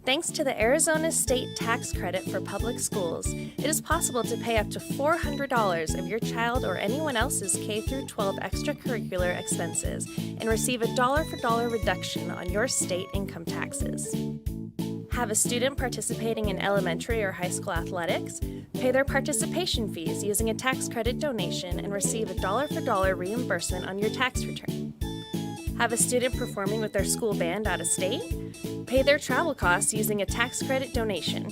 Thanks to the Arizona State Tax Credit for Public Schools, it is possible to pay up to $400 of your child or anyone else's K-12 extracurricular expenses and receive a dollar-for-dollar reduction on your state income taxes. Have a student participating in elementary or high school athletics? Pay their participation fees using a tax credit donation and receive a dollar-for-dollar reimbursement on your tax return. Have a student performing with their school band out of state? Pay their travel costs using a tax credit donation.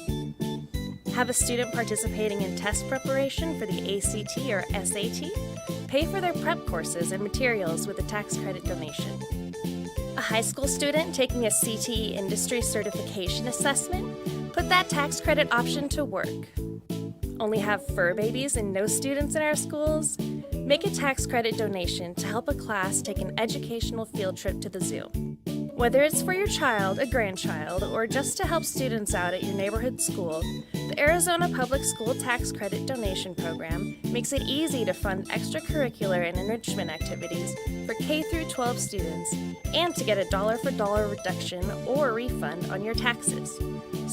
Have a student participating in test preparation for the ACT or SAT? Pay for their prep courses and materials with a tax credit donation. A high school student taking a CTE industry certification assessment? Put that tax credit option to work. Only have fur babies and no students in our schools? Make a tax credit donation to help a class take an educational field trip to the zoo. Whether it's for your child, a grandchild, or just to help students out at your neighborhood school, the Arizona Public School Tax Credit Donation Program makes it easy to fund extracurricular and enrichment activities for K-12 students and to get a dollar-for-dollar reduction or refund on your taxes.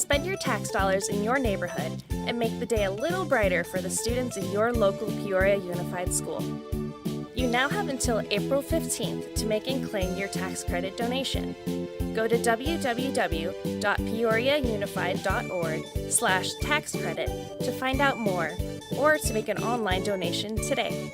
Spend your tax dollars in your neighborhood and make the day a little brighter for the students in your local Peoria Unified School. You now have until April 15th to make and claim your tax credit donation. Go to www.peoriaunified.org/tax credit to find out more or to make an online donation today.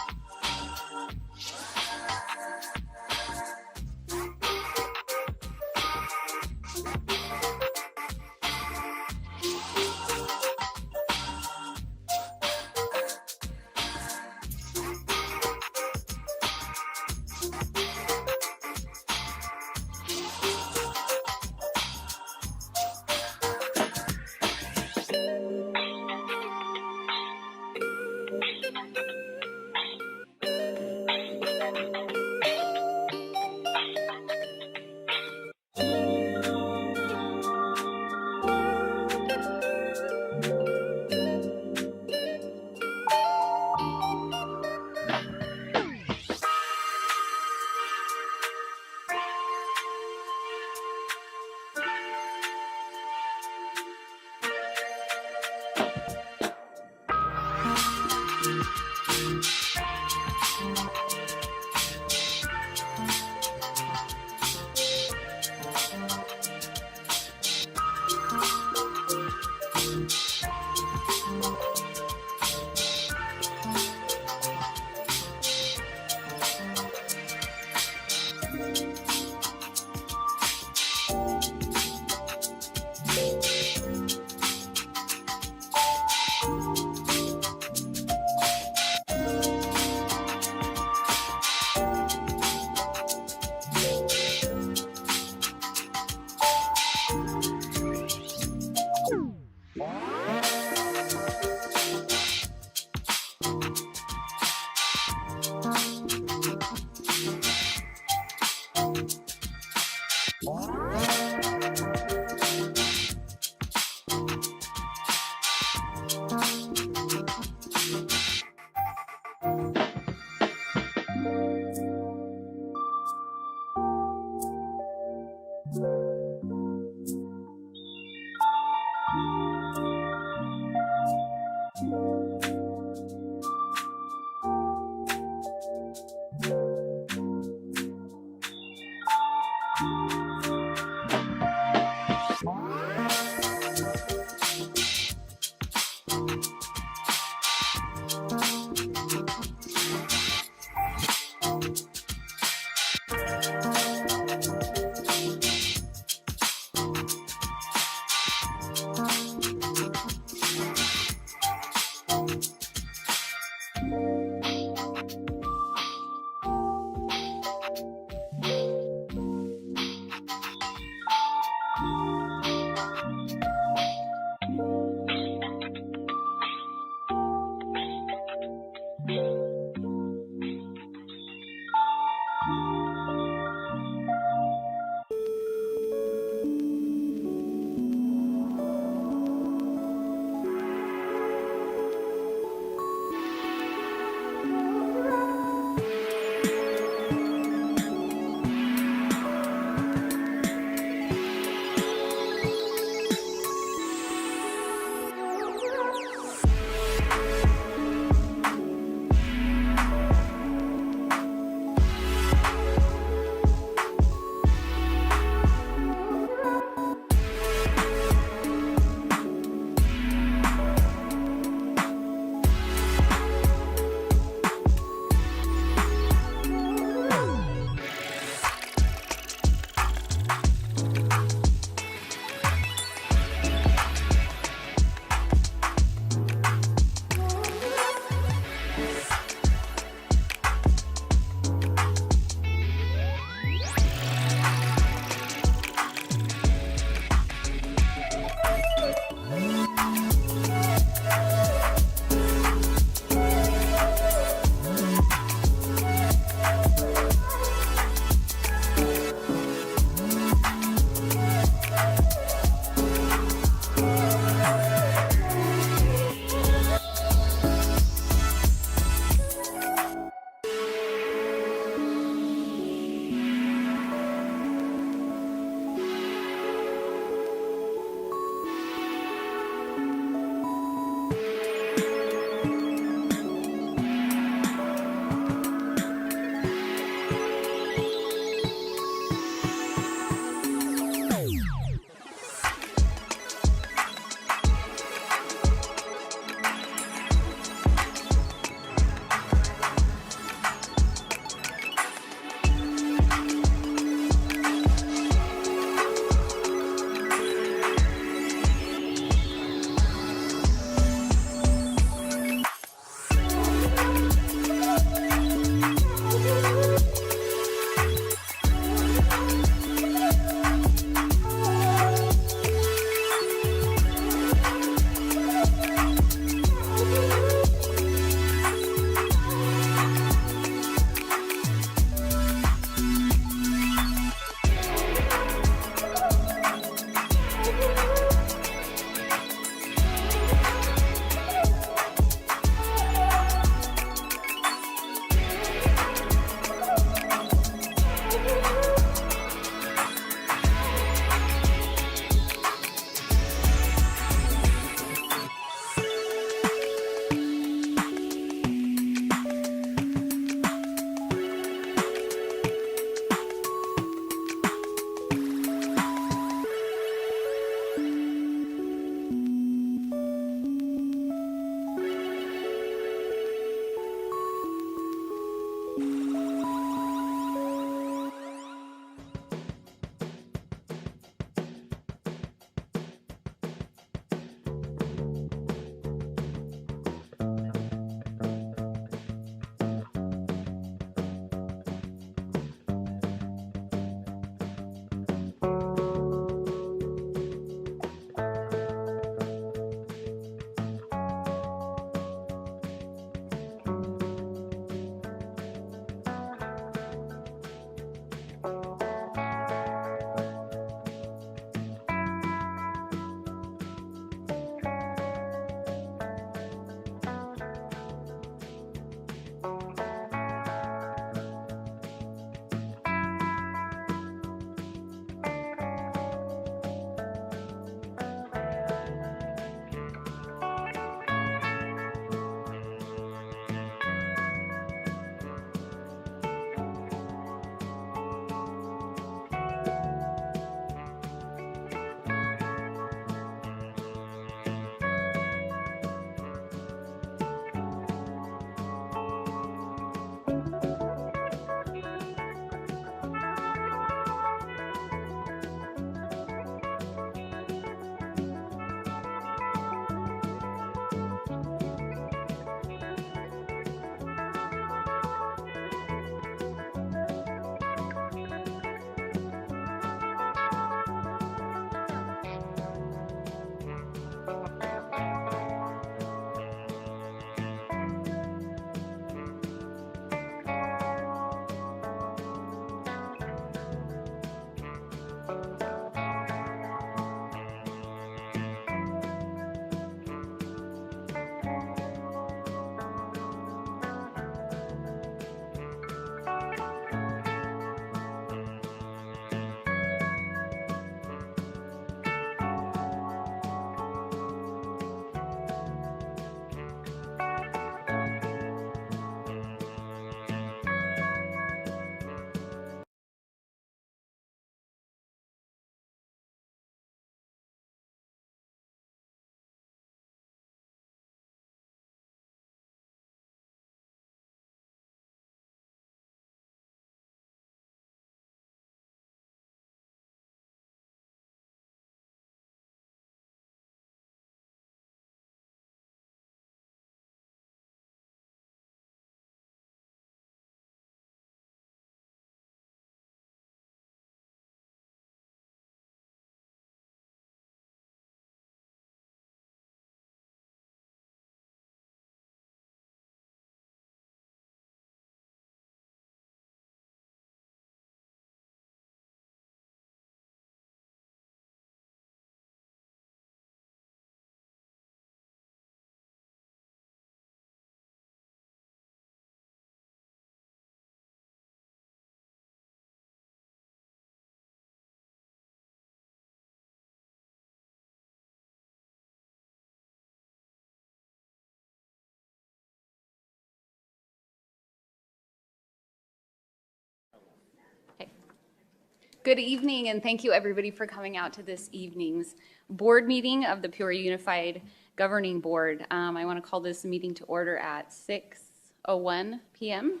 Good evening, and thank you everybody for coming out to this evening's board meeting of the Peoria Unified Governing Board. I want to call this meeting to order at 6:01 p.m.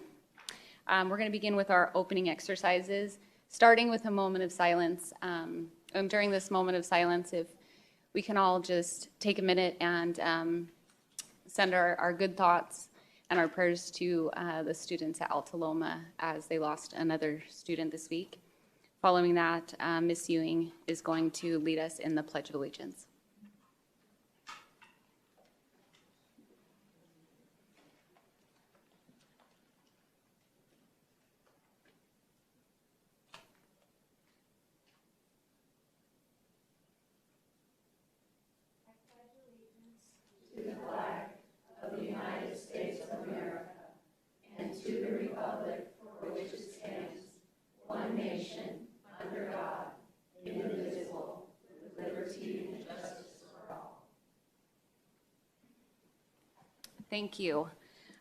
We're going to begin with our opening exercises, starting with a moment of silence. And during this moment of silence, if we can all just take a minute and send our good thoughts and our prayers to the students at Alta Loma as they lost another student this week. Following that, Ms. Ewing is going to lead us in the Pledge of Allegiance. To the flag of the United States of America and to the republic for which it stands, one nation, under God, indivisible, with liberty and justice for all. Thank you.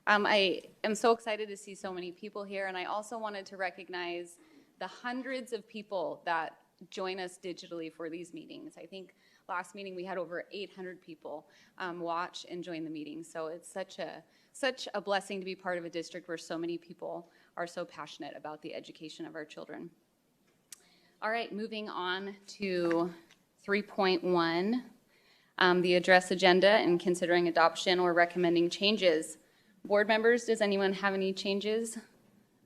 I am so excited to see so many people here, and I also wanted to recognize the hundreds of people that join us digitally for these meetings. I think last meeting we had over 800 people watch and join the meeting, so it's such a blessing to be part of a district where so many people are so passionate about the education of our children. All right, moving on to 3.1, the address agenda and considering adoption or recommending changes. Board members, does anyone have any changes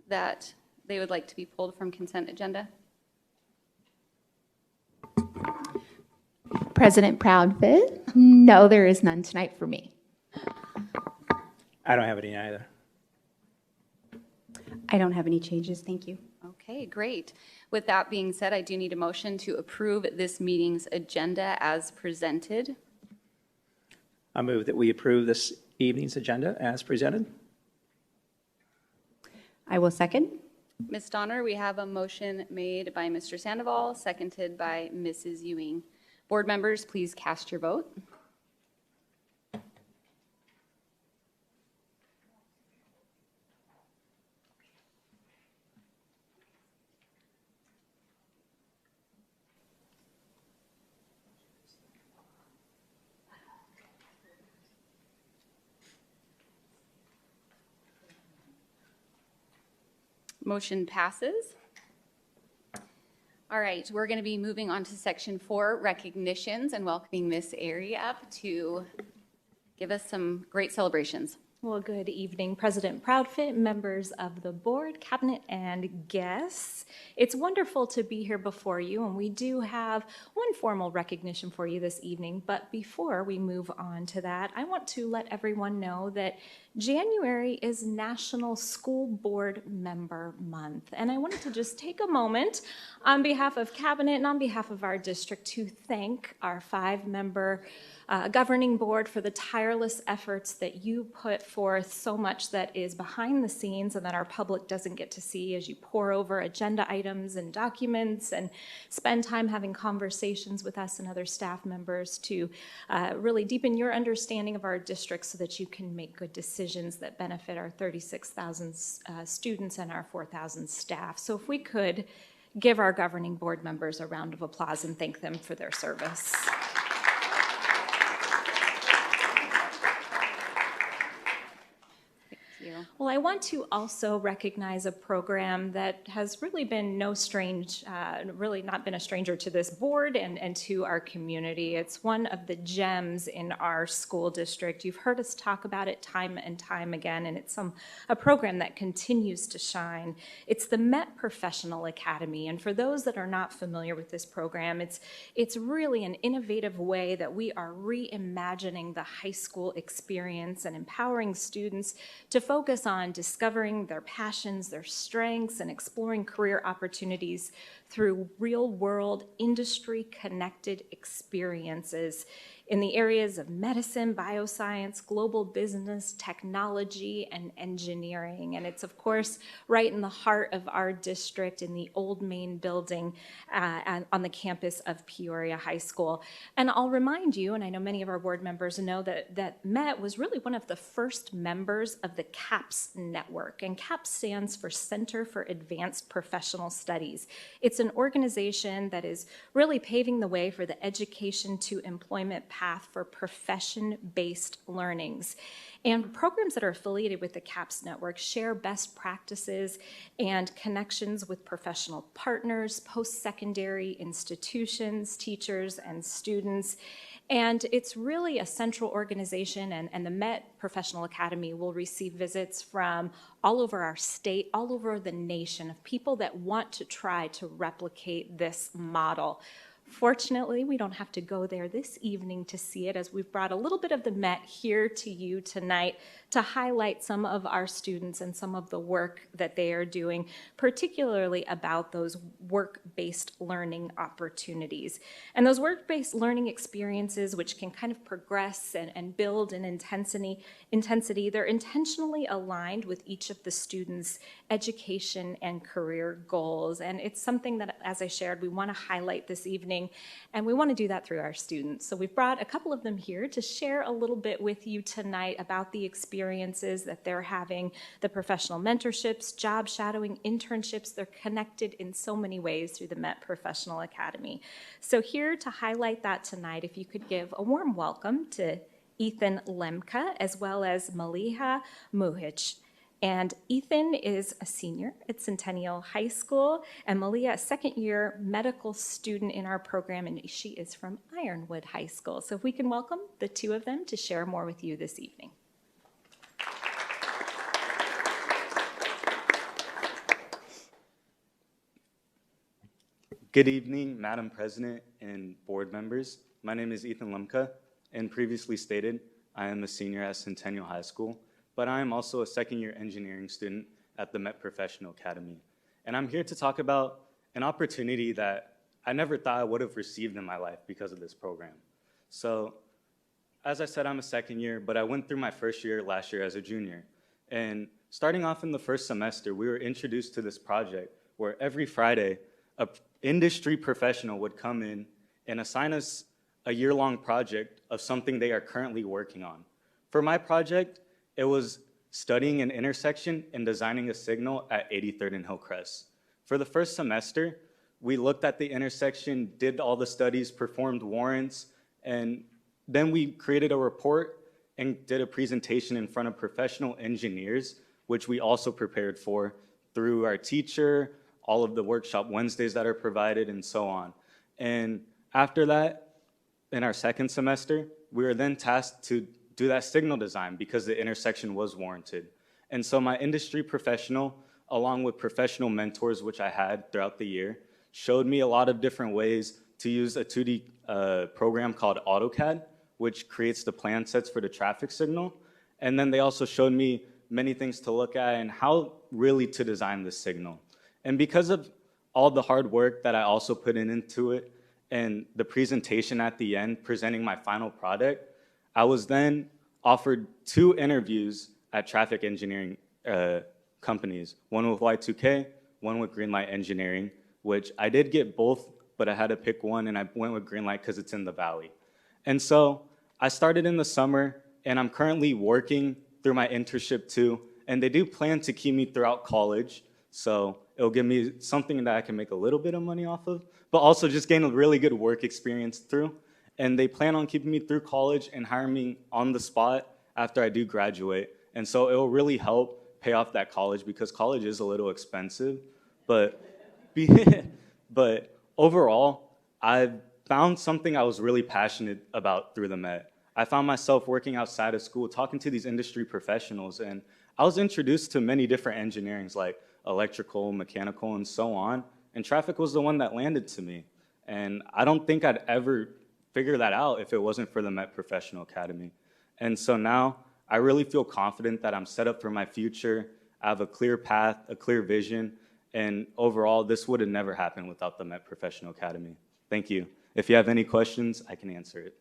that they would like to be pulled from consent agenda? President Proudfit, no, there is none tonight for me. I don't have any either. I don't have any changes, thank you. Okay, great. With that being said, I do need a motion to approve this meeting's agenda as presented. I move that we approve this evening's agenda as presented. I will second. Ms. Donner, we have a motion made by Mr. Sandoval, seconded by Mrs. Ewing. Board members, please cast your vote. Motion passes. All right, we're going to be moving on to section 4, recognitions, and welcoming Miss Airy up to give us some great celebrations. Well, good evening, President Proudfit, members of the board, cabinet, and guests. It's wonderful to be here before you, and we do have one formal recognition for you this evening. But before we move on to that, I want to let everyone know that January is National School Board Member Month, and I wanted to just take a moment on behalf of cabinet and on behalf of our district to thank our 5-member governing board for the tireless efforts that you put forth, so much that is behind the scenes and that our public doesn't get to see as you pore over agenda items and documents and spend time having conversations with us and other staff members to really deepen your understanding of our district so that you can make good decisions that benefit our 36,000 students and our 4,000 staff. So if we could give our governing board members a round of applause and thank them for their service. Well, I want to also recognize a program that has really been really not been a stranger to this board and to our community. It's one of the gems in our school district. You've heard us talk about it time and time again, and it's a program that continues to shine. It's the Met Professional Academy, and for those that are not familiar with this program, it's really an innovative way that we are reimagining the high school experience and empowering students to focus on discovering their passions, their strengths, and exploring career opportunities through real-world, industry-connected experiences in the areas of medicine, bioscience, global business, technology, and engineering. And it's, of course, right in the heart of our district in the old main building on the campus of Peoria High School. And I'll remind you, and I know many of our board members know that MET was really one of the first members of the CAPS network. And CAPS stands for Center for Advanced Professional Studies. It's It's an organization that is really paving the way for the education to employment path for profession-based learnings. And programs that are affiliated with the CAPS network share best practices and connections with professional partners, post-secondary institutions, teachers, and students. And it's really a central organization, and the Met Professional Academy will receive visits from all over our state, all over the nation, of people that want to try to replicate this model. Fortunately, we don't have to go there this evening to see it, as we've brought a little bit of the Met here to you tonight to highlight some of our students and some of the work that they are doing, particularly about those work-based learning opportunities. And those work-based learning experiences, which can kind of progress and build in intensity, they're intentionally aligned with each of the students' education and career goals. And it's something that, as I shared, we want to highlight this evening, and we want to do that through our students. So we've brought a couple of them here to share a little bit with you tonight about the experiences that they're having, the professional mentorships, job shadowing, internships. They're connected in so many ways through the Met Professional Academy. So here to highlight that tonight, if you could give a warm welcome to Ethan Lemke as well as Maliha Muhich. And Ethan is a senior at Centennial High School, and Malia, a second-year medical student in our program, and she is from Ironwood High School. So if we can welcome the two of them to share more with you this evening. Good evening, Madam President and board members. My name is Ethan Lemke, and previously stated, I am a senior at Centennial High School, but I am also a second-year engineering student at the Met Professional Academy. And I'm here to talk about an opportunity that I never thought I would have received in my life because of this program. So, as I said, I'm a second year, but I went through my first year last year as a junior. And starting off in the first semester, we were introduced to this project where every Friday, an industry professional would come in and assign us a year-long project of something they are currently working on. For my project, it was studying an intersection and designing a signal at 83rd and Hillcrest. For the first semester, we looked at the intersection, did all the studies, performed warrants, and then we created a report and did a presentation in front of professional engineers, which we also prepared for through our teacher, all of the workshop Wednesdays that are provided, and so on. And after that, in our second semester, we were then tasked to do that signal design because the intersection was warranted. And so my industry professional, along with professional mentors, which I had throughout the year, showed me a lot of different ways to use a 2D program called AutoCAD, which creates the plan sets for the traffic signal. And then they also showed me many things to look at and how really to design this signal. And because of all the hard work that I also put into it and the presentation at the end, presenting my final product, I was then offered 2 interviews at traffic engineering companies, one with Y2K, one with Greenlight Engineering, which I did get both, but I had to pick one, and I went with Greenlight because it's in the Valley. And so I started in the summer, and I'm currently working through my internship too, and they do plan to keep me throughout college, so it'll give me something that I can make a little bit of money off of, but also just gain a really good work experience through. And they plan on keeping me through college and hiring me on the spot after I do graduate. And so it will really help pay off that college because college is a little expensive. But overall, I found something I was really passionate about through the Met. I found myself working outside of school, talking to these industry professionals, and I was introduced to many different engineerings like electrical, mechanical, and so on. And traffic was the one that landed to me. And I don't think I'd ever figure that out if it wasn't for the Met Professional Academy. And so now I really feel confident that I'm set up for my future. I have a clear path, a clear vision, and overall, this would have never happened without the Met Professional Academy. Thank you. If you have any questions, I can answer it.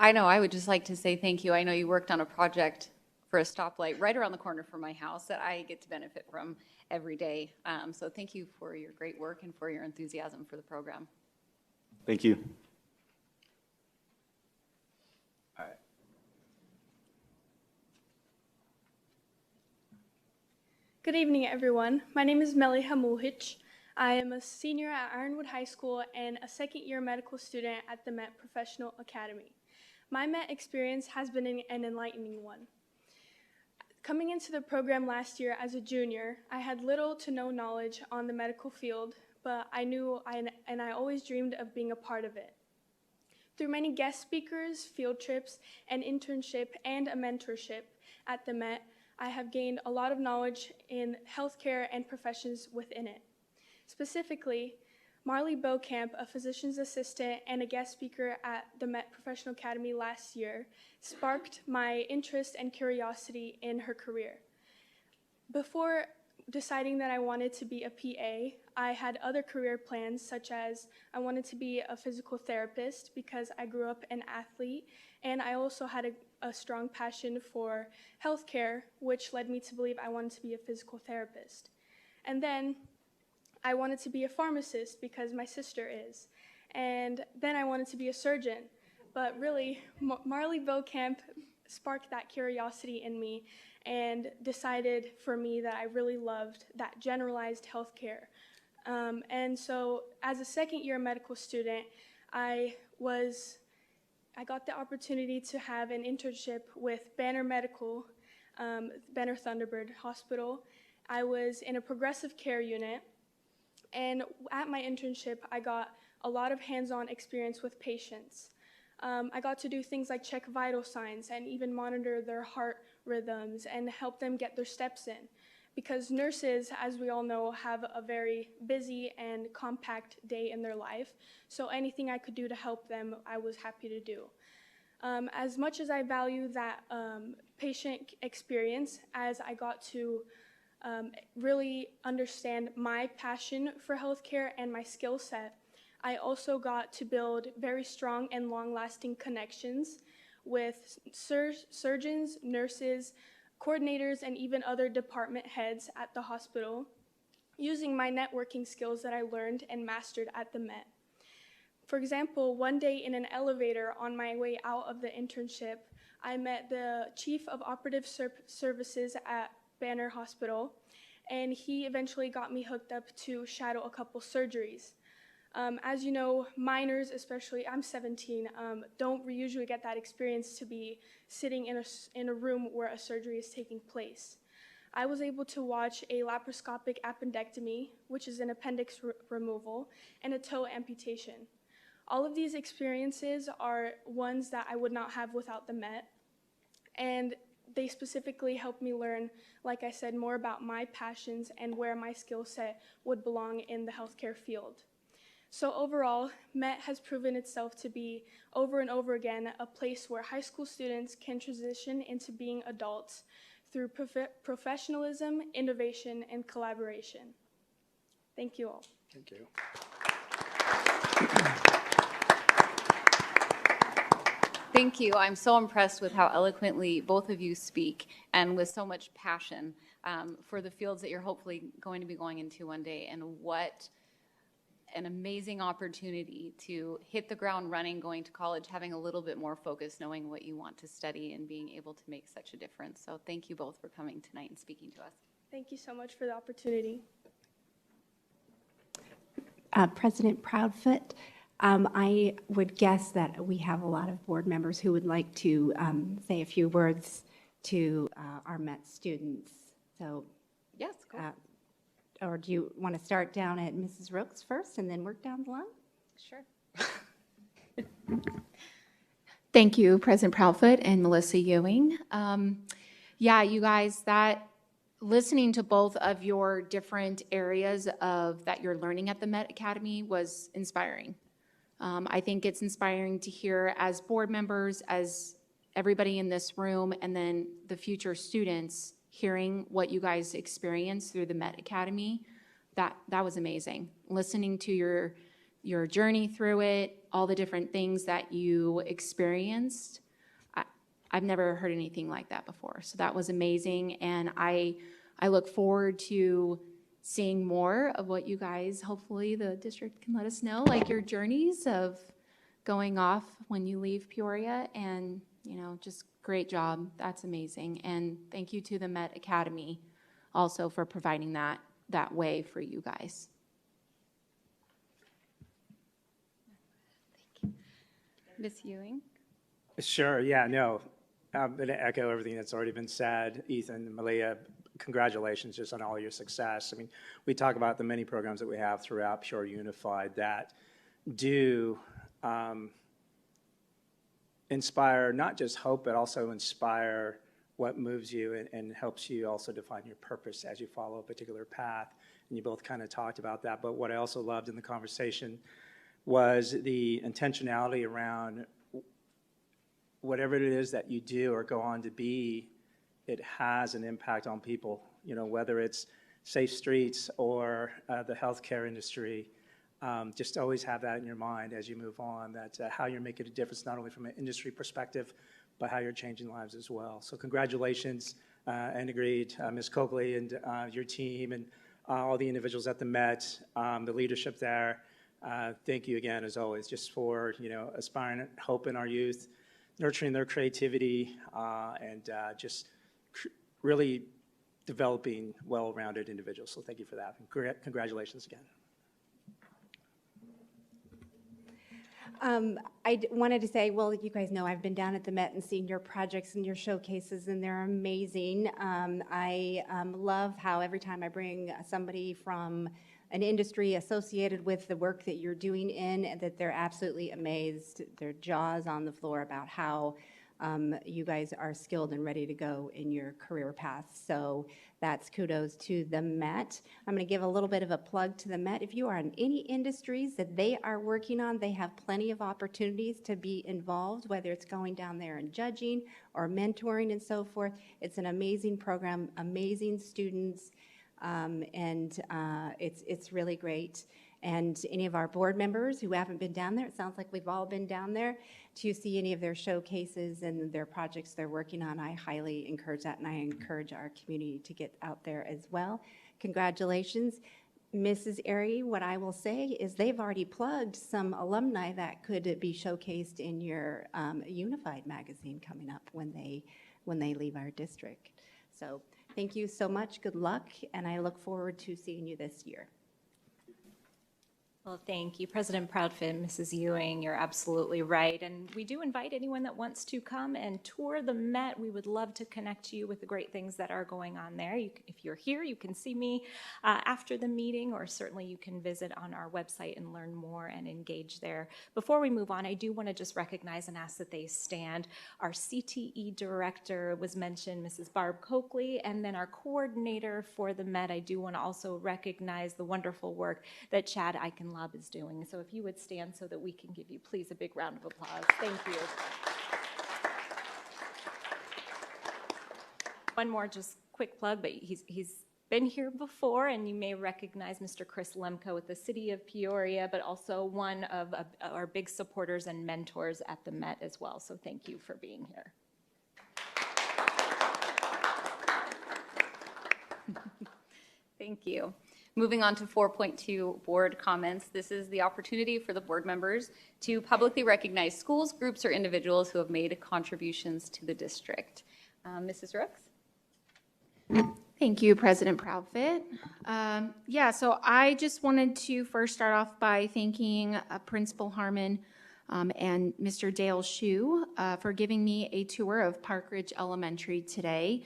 I know, I would just like to say thank you. I know you worked on a project for a stoplight right around the corner from my house that I get to benefit from every day. So thank you for your great work and for your enthusiasm for the program. Thank you. All right. Good evening, everyone. My name is Meliha Mulhich. I am a senior at Ironwood High School and a second-year medical student at the Met Professional Academy. My Met experience has been an enlightening one. Coming into the program last year as a junior, I had little to no knowledge on the medical field, but I always dreamed of being a part of it. Through many guest speakers, field trips, an internship, and a mentorship at the Met, I have gained a lot of knowledge in healthcare and professions within it. Specifically, Marley Beaucamp, a physician's assistant and a guest speaker at the Met Professional Academy last year, sparked my interest and curiosity in her career. Before deciding that I wanted to be a PA, I had other career plans, such as I wanted to be a physical therapist because I grew up an athlete, and I also had a strong passion for healthcare, which led me to believe I wanted to be a physical therapist. And then I wanted to be a pharmacist because my sister is. And then I wanted to be a surgeon. But really, Marley Beaucamp sparked that curiosity in me and decided for me that I really loved that generalized healthcare. And so as a second-year medical student, I got the opportunity to have an internship with Banner Medical, Banner Thunderbird Hospital. I was in a progressive care unit, and at my internship, I got a lot of hands-on experience with patients. I got to do things like check vital signs and even monitor their heart rhythms and help them get their steps in. Because nurses, as we all know, have a very busy and compact day in their life, so anything I could do to help them, I was happy to do. As much as I value that patient experience, as I got to really understand my passion for healthcare and my skill set, I also got to build very strong and long-lasting connections with surgeons, nurses, coordinators, and even other department heads at the hospital, using my networking skills that I learned and mastered at the Met. For example, one day in an elevator on my way out of the internship, I met the Chief of Operative Services at Banner Hospital, and he eventually got me hooked up to shadow a couple surgeries. As you know, minors, especially, I'm 17, don't usually get that experience to be sitting in a room where a surgery is taking place. I was able to watch a laparoscopic appendectomy, which is an appendix removal, and a toe amputation. All of these experiences are ones that I would not have without the Met, and they specifically helped me learn, like I said, more about my passions and where my skill set would belong in the healthcare field. So overall, Met has proven itself to be, over and over again, a place where high school students can transition into being adults through professionalism, innovation, and collaboration. Thank you all. Thank you. Thank you. I'm so impressed with how eloquently both of you speak and with so much passion for the fields that you're hopefully going to be going into one day, and what an amazing opportunity to hit the ground running, going to college, having a little bit more focus, knowing what you want to study, and being able to make such a difference. So thank you both for coming tonight and speaking to us. Thank you so much for the opportunity. President Proudfoot, I would guess that we have a lot of board members who would like to say a few words to our Met students. So, Yes, cool. Or do you want to start down at Mrs. Rooks first and then work down the line? Sure. Thank you, President Proudfoot and Melissa Ewing. Yeah, you guys, that listening to both of your different areas of that you're learning at the Met Academy was inspiring. I think it's inspiring to hear as board members, as everybody in this room, and then the future students hearing what you guys experienced through the Met Academy. That was amazing. Listening to your journey through it, all the different things that you experienced. I've never heard anything like that before. So that was amazing. And I look forward to seeing more of what you guys, hopefully the district can let us know, like your journeys of going off when you leave Peoria. And, just great job. That's amazing. And thank you to the Met Academy. also for providing that way for you guys. Ms. Ewing? Sure, yeah, no. I'm going to echo everything that's already been said. Ethan and Malia, congratulations just on all your success. I mean, we talk about the many programs that we have throughout Peoria Unified that do inspire not just hope, but also inspire what moves you and helps you also define your purpose as you follow a particular path. And you both kind of talked about that. But what I also loved in the conversation was the intentionality around whatever it is that you do or go on to be, it has an impact on people, you know, whether it's safe streets or the healthcare industry. Just always have that in your mind as you move on, that how you're making a difference, not only from an industry perspective, but how you're changing lives as well. So congratulations, and agreed, Ms. Coakley and your team and all the individuals at the Met, the leadership there. Thank you again, as always, just for, you know, inspiring hope in our youth, nurturing their creativity, and just really developing well-rounded individuals. So thank you for that. And congratulations again. I wanted to say, well, you guys know I've been down at the Met and seen your projects and your showcases, and they're amazing. I love how every time I bring somebody from an industry associated with the work that you're doing in, that they're absolutely amazed, their jaws on the floor about how you guys are skilled and ready to go in your career path. So that's kudos to the Met. I'm going to give a little bit of a plug to the Met. If you are in any industries that they are working on, they have plenty of opportunities to be involved, whether it's going down there and judging or mentoring and so forth. It's an amazing program, amazing students, and it's really great. And any of our board members who haven't been down there, it sounds like we've all been down there, to see any of their showcases and their projects they're working on, I highly encourage that, and I encourage our community to get out there as well. Congratulations. Mrs. Airy, what I will say is they've already plugged some alumni that could be showcased in your Unified magazine coming up when they leave our district. So thank you so much. Good luck, and I look forward to seeing you this year. Well, thank you, President Proudfoot and Mrs. Ewing. You're absolutely right. And we do invite anyone that wants to come and tour the Met. We would love to connect you with the great things that are going on there. If you're here, you can see me after the meeting, or certainly you can visit on our website and learn more and engage there. Before we move on, I do want to just recognize and ask that they stand. Our CTE director was mentioned, Mrs. Barb Coakley, and then our coordinator for the Met. I do want to also recognize the wonderful work that Chad Eichenlaub is doing. So if you would stand so that we can give you, please, a big round of applause. Thank you. One more just quick plug, but he's been here before, and you may recognize Mr. Chris Lemko with the City of Peoria, but also one of our big supporters and mentors at the Met as well. So thank you for being here. Thank you. Moving on to 4.2 board comments. This is the opportunity for the board members to publicly recognize schools, groups, or individuals who have made contributions to the district. Mrs. Rooks? Thank you, President Proudfoot. So I just wanted to first start off by thanking Principal Harmon and Mr. Dale Shue for giving me a tour of Park Ridge Elementary today.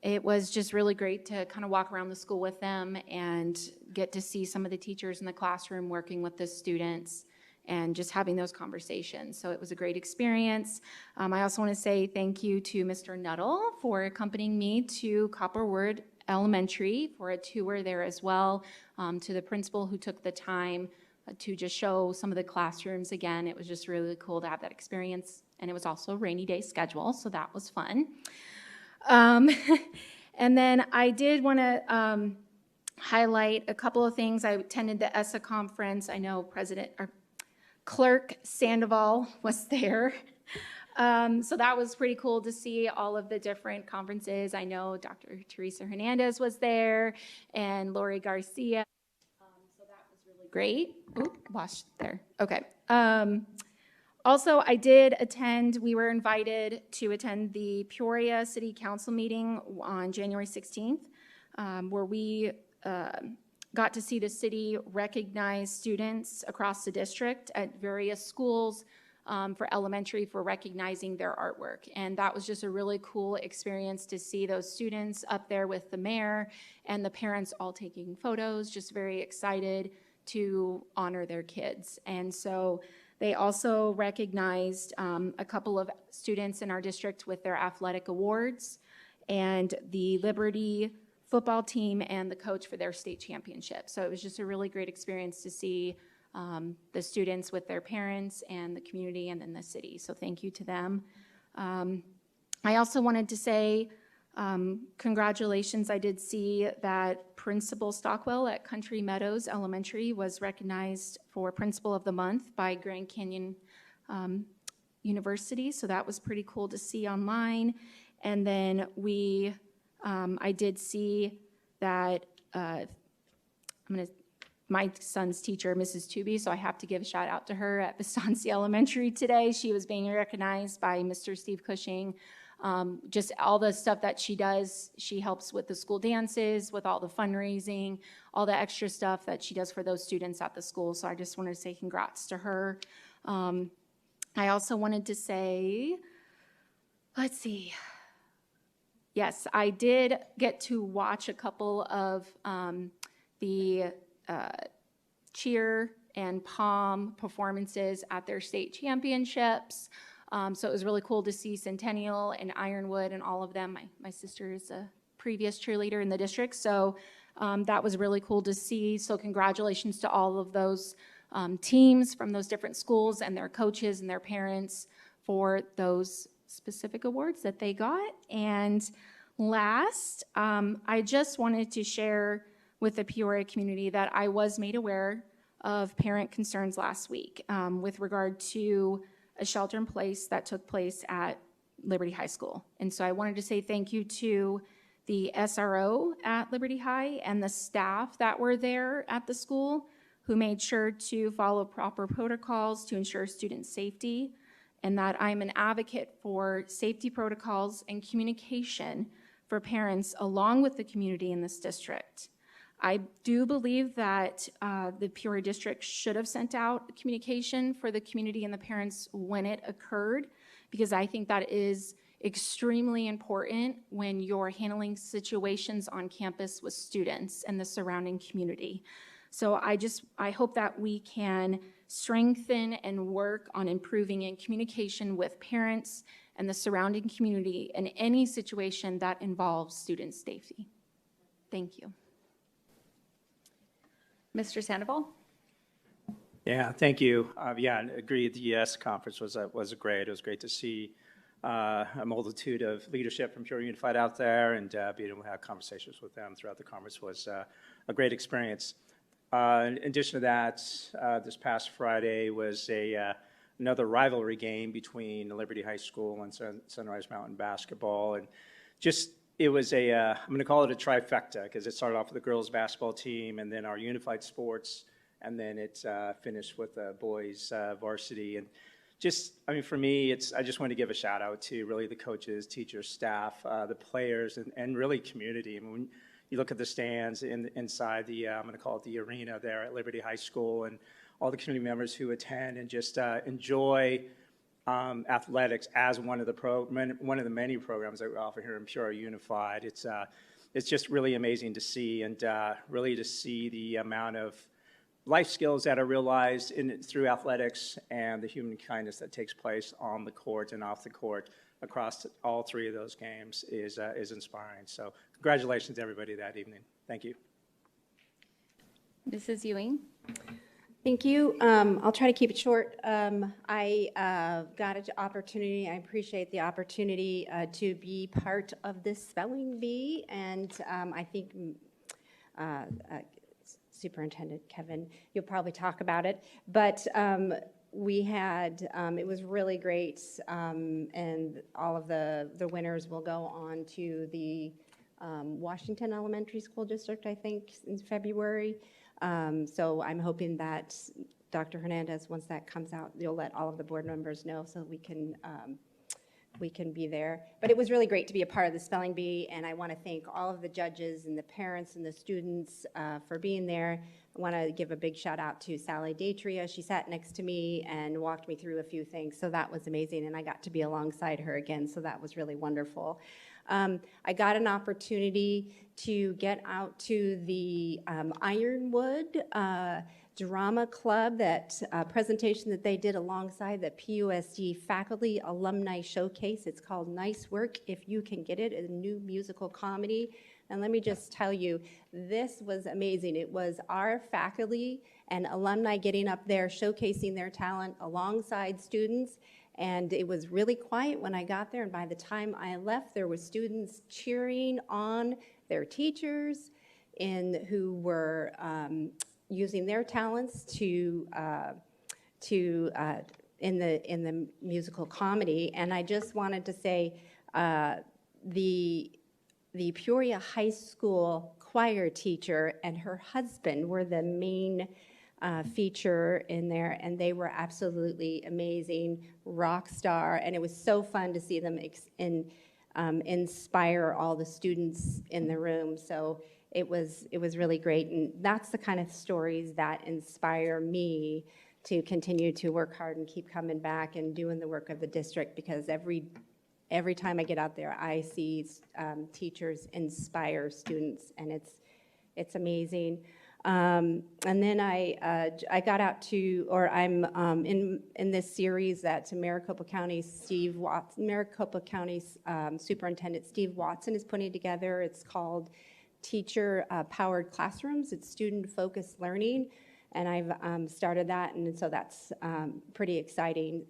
It was just really great to kind of walk around the school with them and get to see some of the teachers in the classroom working with the students and just having those conversations. So it was a great experience. I also want to say thank you to Mr. Nuttall for accompanying me to Copperwood Elementary for a tour there as well, to the principal who took the time to just show some of the classrooms again. It was just really cool to have that experience, and it was also a rainy day schedule, so that was fun. And then I did want to highlight a couple of things. I attended the ESSA conference. I know Clerk Sandoval was there. So that was pretty cool to see all of the different conferences. I know Dr. Teresa Hernandez was there and Lori Garcia. So that was really great. Oop, lost there. Okay. Also, I did attend, we were invited to attend the Peoria City Council meeting on January 16th. where we got to see the city recognize students across the district at various schools for elementary for recognizing their artwork. And that was just a really cool experience to see those students up there with the mayor and the parents all taking photos, just very excited to honor their kids. And so they also recognized a couple of students in our district with their athletic awards, and the Liberty football team and the coach for their state championship. So it was just a really great experience to see the students with their parents and the community and then the city. So thank you to them. I also wanted to say congratulations. I did see that Principal Stockwell at Country Meadows Elementary was recognized for Principal of the Month by Grand Canyon University. So that was pretty cool to see online. And then I did see that my son's teacher, Mrs. Tooby, so I have to give a shout out to her at Vistancia Elementary today. She was being recognized by Mr. Steve Cushing. Just all the stuff that she does, she helps with the school dances, with all the fundraising, all the extra stuff that she does for those students at the school. So I just wanted to say congrats to her. I also wanted to say, let's see. Yes, I did get to watch a couple of the cheer and pom performances at their state championships. So it was really cool to see Centennial and Ironwood and all of them. My sister is a previous cheerleader in the district, so that was really cool to see. So congratulations to all of those teams from those different schools and their coaches and their parents for those specific awards that they got. And last, I just wanted to share with the Peoria community that I was made aware of parent concerns last week with regard to a shelter in place that took place at Liberty High School. And so I wanted to say thank you to the SRO at Liberty High and the staff that were there at the school who made sure to follow proper protocols to ensure student safety, and that I'm an advocate for safety protocols and communication for parents along with the community in this district. I do believe that the Peoria district should have sent out communication for the community and the parents when it occurred, because I think that is extremely important when you're handling situations on campus with students and the surrounding community. So I hope that we can strengthen and work on improving in communication with parents and the surrounding community in any situation that involves student safety. Thank you. Mr. Sandoval? Yeah, thank you. Yeah, I agree. The ES conference was great. It was great to see a multitude of leadership from Peoria Unified out there, and being able to have conversations with them throughout the conference was a great experience. In addition to that, this past Friday was another rivalry game between Liberty High School and Sunrise Mountain basketball, and just it was I'm going to call it a trifecta because it started off with the girls basketball team and then our unified sports, and then it finished with the boys varsity. And just, I mean, for me, I just want to give a shout out to really the coaches, teachers, staff, the players, and really community. I mean, when you look at the stands inside the, I'm going to call it the arena there at Liberty High School, and all the community members who attend and just enjoy athletics as one of the many programs that we offer here in Peoria Unified. It's just really amazing to see, and really to see the amount of life skills that are realized through athletics and the human kindness that takes place on the court and off the court across all three of those games is inspiring. So congratulations to everybody that evening. Thank you. Mrs. Ewing? Thank you. I'll try to keep it short. I got an opportunity. I appreciate the opportunity to be part of this spelling bee, and I think Superintendent Kevin, you'll probably talk about it, but we had, it was really great, and all of the winners will go on to the Washington Elementary School District, I think, in February. So I'm hoping that Dr. Hernandez, once that comes out, you'll let all of the board members know so we can we can be there. But it was really great to be a part of the spelling bee, and I want to thank all of the judges and the parents and the students for being there. I want to give a big shout out to Sally Datria. She sat next to me and walked me through a few things, so that was amazing, and I got to be alongside her again, so that was really wonderful. I got an opportunity to get out to the Ironwood Drama Club, that presentation that they did alongside the PUSD Faculty Alumni Showcase. It's called Nice Work If You Can Get It, a new musical comedy. And let me just tell you, this was amazing. It was our faculty and alumni getting up there, showcasing their talent alongside students. And it was really quiet when I got there, and by the time I left, there were students cheering on their teachers and who were using their talents in the musical comedy. And I just wanted to say the Peoria High School choir teacher and her husband were the main feature in there, and they were absolutely amazing, rock star, and it was so fun to see them inspire all the students in the room. So it was really great, and that's the kind of stories that inspire me to continue to work hard and keep coming back and doing the work of the district, because every time I get out there, I see teachers inspire students, and it's amazing. And then I got out to, or I'm in this series that Maricopa County Superintendent Steve Watson is putting together. It's called Teacher Powered Classrooms. It's student-focused learning, and I've started that, and so that's pretty exciting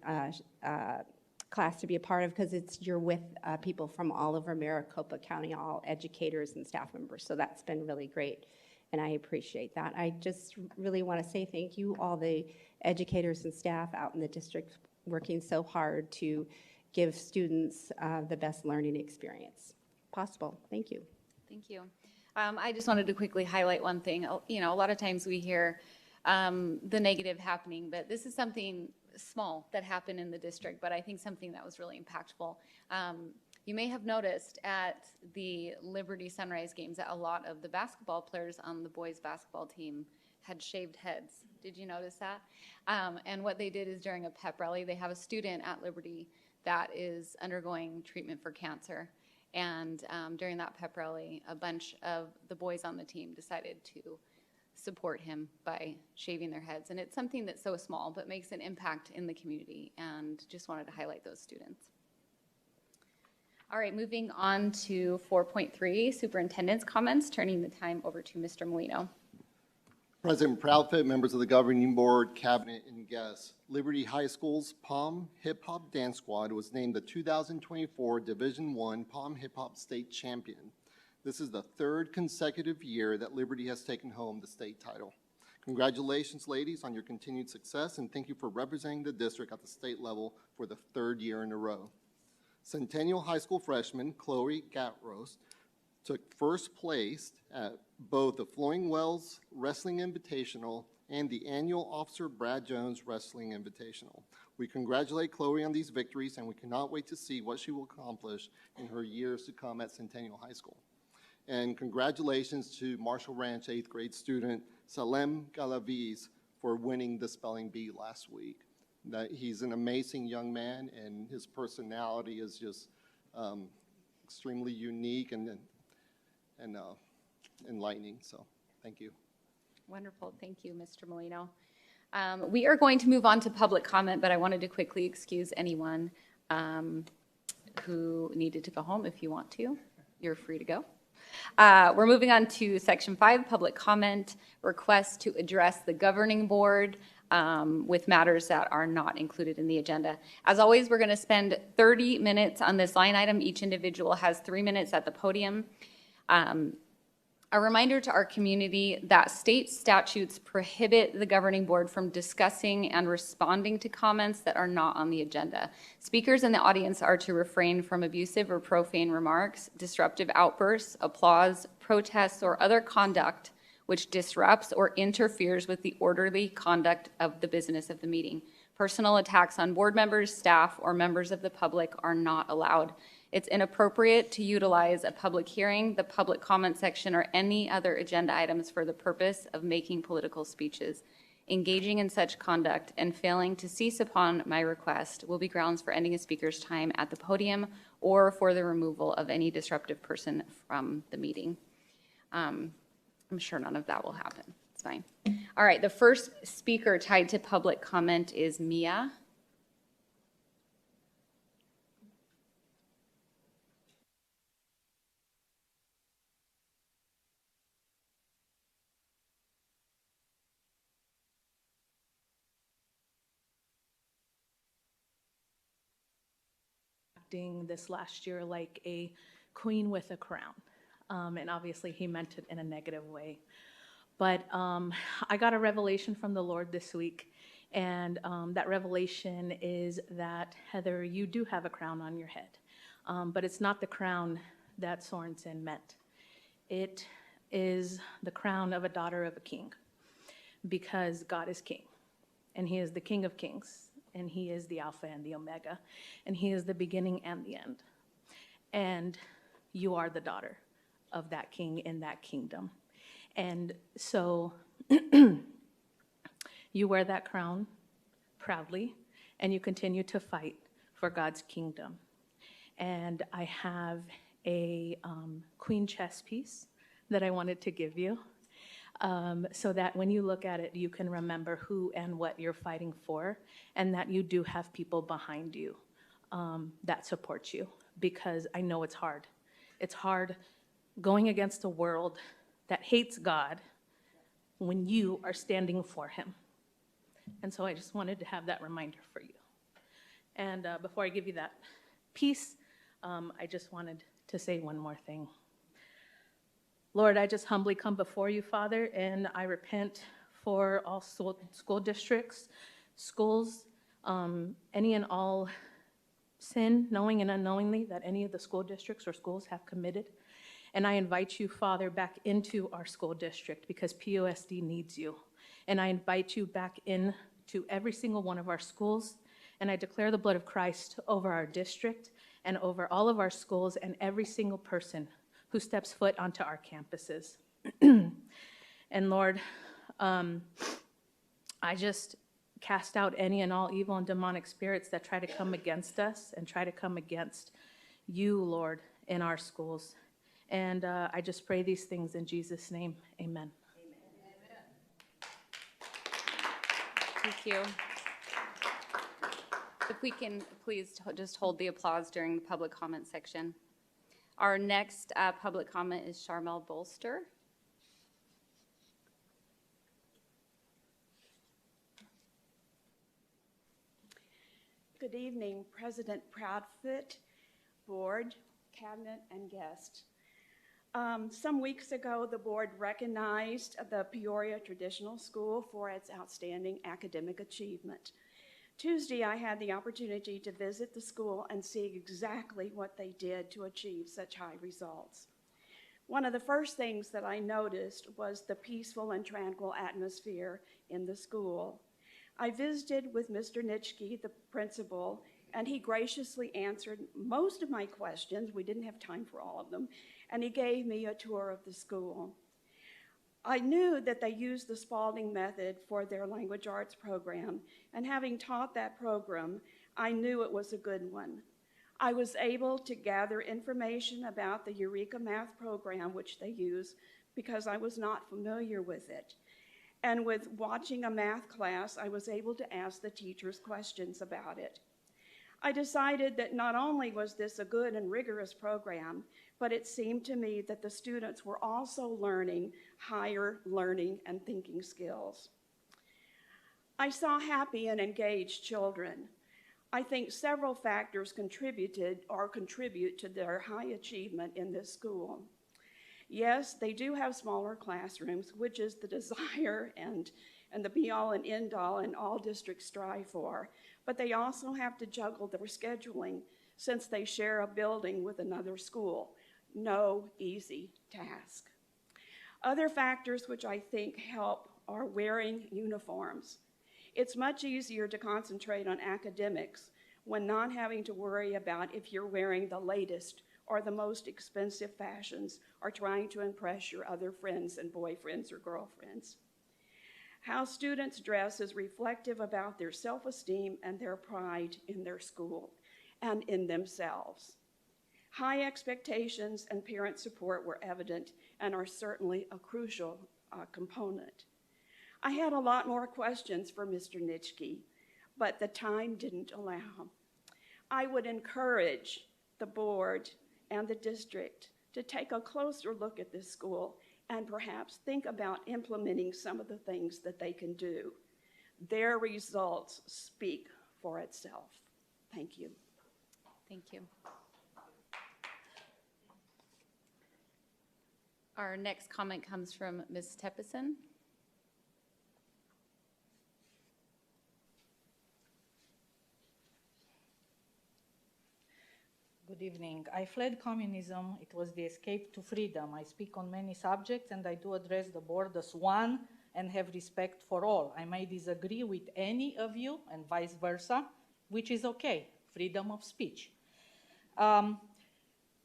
class to be a part of, because you're with people from all over Maricopa County, all educators and staff members. So that's been really great, and I appreciate that. I just really want to say thank you, all the educators and staff out in the district working so hard to give students the best learning experience possible. Thank you. Thank you. I just wanted to quickly highlight one thing. You know, a lot of times we hear the negative happening, but this is something small that happened in the district, but I think something that was really impactful. You may have noticed at the Liberty Sunrise games that a lot of the basketball players on the boys basketball team had shaved heads. Did you notice that? And what they did is during a pep rally, they have a student at Liberty that is undergoing treatment for cancer. And during that pep rally, a bunch of the boys on the team decided to support him by shaving their heads. And it's something that's so small but makes an impact in the community, and just wanted to highlight those students. All right, moving on to 4.3, Superintendent's comments, turning the time over to Mr. Molino. President Proudfoot, members of the Governing Board, Cabinet, and guests. Liberty High School's POM Hip Hop Dance Squad was named the 2024 Division I POM Hip Hop State Champion. This is the third consecutive year that Liberty has taken home the state title. Congratulations, ladies, on your continued success, and thank you for representing the district at the state level for the third year in a row. Centennial High School freshman Chloe Gatros took first place at both the Flowing Wells Wrestling Invitational and the annual Officer Brad Jones Wrestling Invitational. We congratulate Chloe on these victories, and we cannot wait to see what she will accomplish in her years to come at Centennial High School. And congratulations to Marshall Ranch 8th grade student Salem Galaviz for winning the spelling bee last week. He's an amazing young man, and his personality is just extremely unique and enlightening. So thank you. Wonderful. Thank you, Mr. Molino. We are going to move on to public comment, but I wanted to quickly excuse anyone who needed to go home. If you want to, you're free to go. We're moving on to Section 5, public comment, request to address the governing board with matters that are not included in the agenda. As always, we're going to spend 30 minutes on this line item. Each individual has 3 minutes at the podium. A reminder to our community that state statutes prohibit the governing board from discussing and responding to comments that are not on the agenda. Speakers in the audience are to refrain from abusive or profane remarks, disruptive outbursts, applause, protests, or other conduct which disrupts or interferes with the orderly conduct of the business of the meeting. Personal attacks on board members, staff, or members of the public are not allowed. It's inappropriate to utilize a public hearing, the public comment section, or any other agenda items for the purpose of making political speeches. Engaging in such conduct and failing to cease upon my request will be grounds for ending a speaker's time at the podium or for the removal of any disruptive person from the meeting. I'm sure none of that will happen. It's fine. All right, the first speaker tied to public comment is Mia. Acting this last year like a queen with a crown. And obviously he meant it in a negative way. But I got a revelation from the Lord this week, and that revelation is that, Heather, you do have a crown on your head, but it's not the crown that Sorensen meant. It is the crown of a daughter of a king, because God is king, and he is the King of kings, and he is the Alpha and the Omega, and he is the beginning and the end. And you are the daughter of that king in that kingdom. And so you wear that crown proudly, and you continue to fight for God's kingdom. And I have a queen chess piece that I wanted to give you, so that when you look at it, you can remember who and what you're fighting for, and that you do have people behind you that support you, because I know it's hard. It's hard going against a world that hates God when you are standing for him. And so I just wanted to have that reminder for you. And before I give you that piece, I just wanted to say one more thing. Lord, I just humbly come before you, Father, and I repent for all school districts, schools, any and all sin, knowing and unknowingly, that any of the school districts or schools have committed. And I invite you, Father, back into our school district, because POSD needs you. And I invite you back into every single one of our schools, and I declare the blood of Christ over our district and over all of our schools and every single person who steps foot onto our campuses. And Lord, I just cast out any and all evil and demonic spirits that try to come against us and try to come against you, Lord, in our schools. And I just pray these things in Jesus' name. Amen. Thank you. If we can please just hold the applause during the public comment section. Our next public comment is Charmel Bolster. Good evening, President Proudfoot, Board, Cabinet, and guests. Some weeks ago, the board recognized the Peoria Traditional School for its outstanding academic achievement. Tuesday, I had the opportunity to visit the school and see exactly what they did to achieve such high results. One of the first things that I noticed was the peaceful and tranquil atmosphere in the school. I visited with Mr. Nitschke, the principal, and he graciously answered most of my questions. We didn't have time for all of them, and he gave me a tour of the school. I knew that they used the Spalding method for their language arts program, and having taught that program, I knew it was a good one. I was able to gather information about the Eureka Math program, which they use, because I was not familiar with it. And with watching a math class, I was able to ask the teachers questions about it. I decided that not only was this a good and rigorous program, but it seemed to me that the students were also learning higher learning and thinking skills. I saw happy and engaged children. I think several factors contribute to their high achievement in this school. Yes, they do have smaller classrooms, which is the desire and the be-all and end-all and all districts strive for, but they also have to juggle their scheduling since they share a building with another school. No easy task. Other factors which I think help are wearing uniforms. It's much easier to concentrate on academics when not having to worry about if you're wearing the latest or the most expensive fashions or trying to impress your other friends and boyfriends or girlfriends. How students dress is reflective about their self-esteem and their pride in their school and in themselves. High expectations and parent support were evident and are certainly a crucial component. I had a lot more questions for Mr. Nitschke, but the time didn't allow. I would encourage the board and the district to take a closer look at this school and perhaps think about implementing some of the things that they can do. Their results speak for itself. Thank you. Thank you. Our next comment comes from Ms. Teppison. Good evening. I fled communism. It was the escape to freedom. I speak on many subjects and I do address the board as one and have respect for all. I may disagree with any of you and vice versa, which is okay, freedom of speech.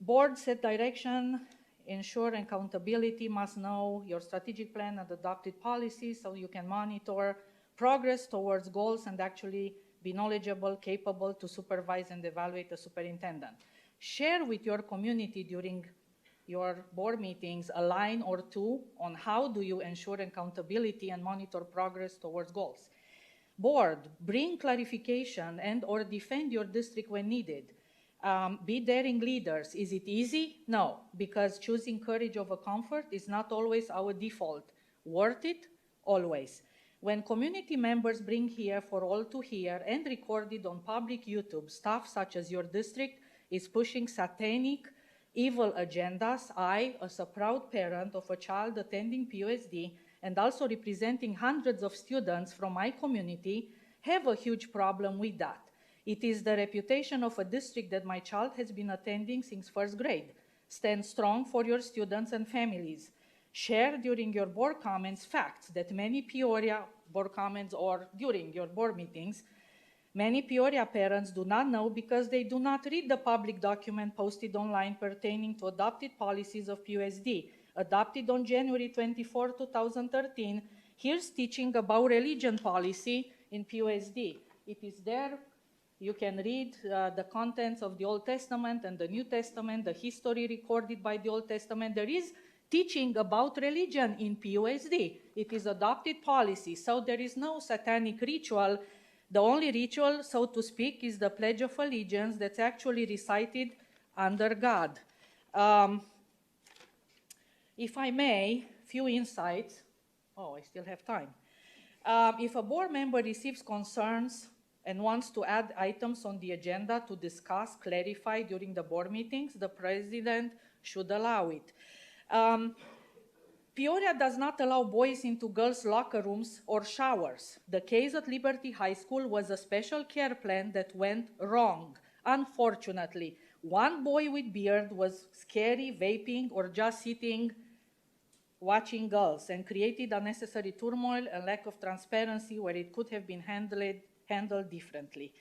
Board set direction, ensure accountability, must know your strategic plan and adopted policies so you can monitor progress towards goals and actually be knowledgeable, capable to supervise and evaluate the superintendent. Share with your community during your board meetings a line or two on how do you ensure accountability and monitor progress towards goals. Board, bring clarification and or defend your district when needed. Be daring leaders. Is it easy? No, because choosing courage over comfort is not always our default. Worth it? Always. When community members bring here for all to hear and recorded on public YouTube stuff such as your district is pushing satanic, evil agendas, I, as a proud parent of a child attending PUSD and also representing hundreds of students from my community, have a huge problem with that. It is the reputation of a district that my child has been attending since first grade. Stand strong for your students and families. Share during your board comments facts that many Peoria board comments or during your board meetings, many Peoria parents do not know because they do not read the public document posted online pertaining to adopted policies of PUSD, adopted on January 24, 2013. Here's teaching about religion policy in PUSD. It is there. You can read the contents of the Old Testament and the New Testament, the history recorded by the Old Testament. There is teaching about religion in PUSD. It is adopted policy, so there is no satanic ritual. The only ritual, so to speak, is the Pledge of Allegiance that's actually recited under God. If I may, few insights. Oh, I still have time. If a board member receives concerns and wants to add items on the agenda to discuss, clarify during the board meetings, the president should allow it. Peoria does not allow boys into girls' locker rooms or showers. The case at Liberty High School was a special care plan that went wrong. Unfortunately, one boy with beard was scary, vaping, or just sitting watching girls and created unnecessary turmoil and lack of transparency where it could have been handled differently.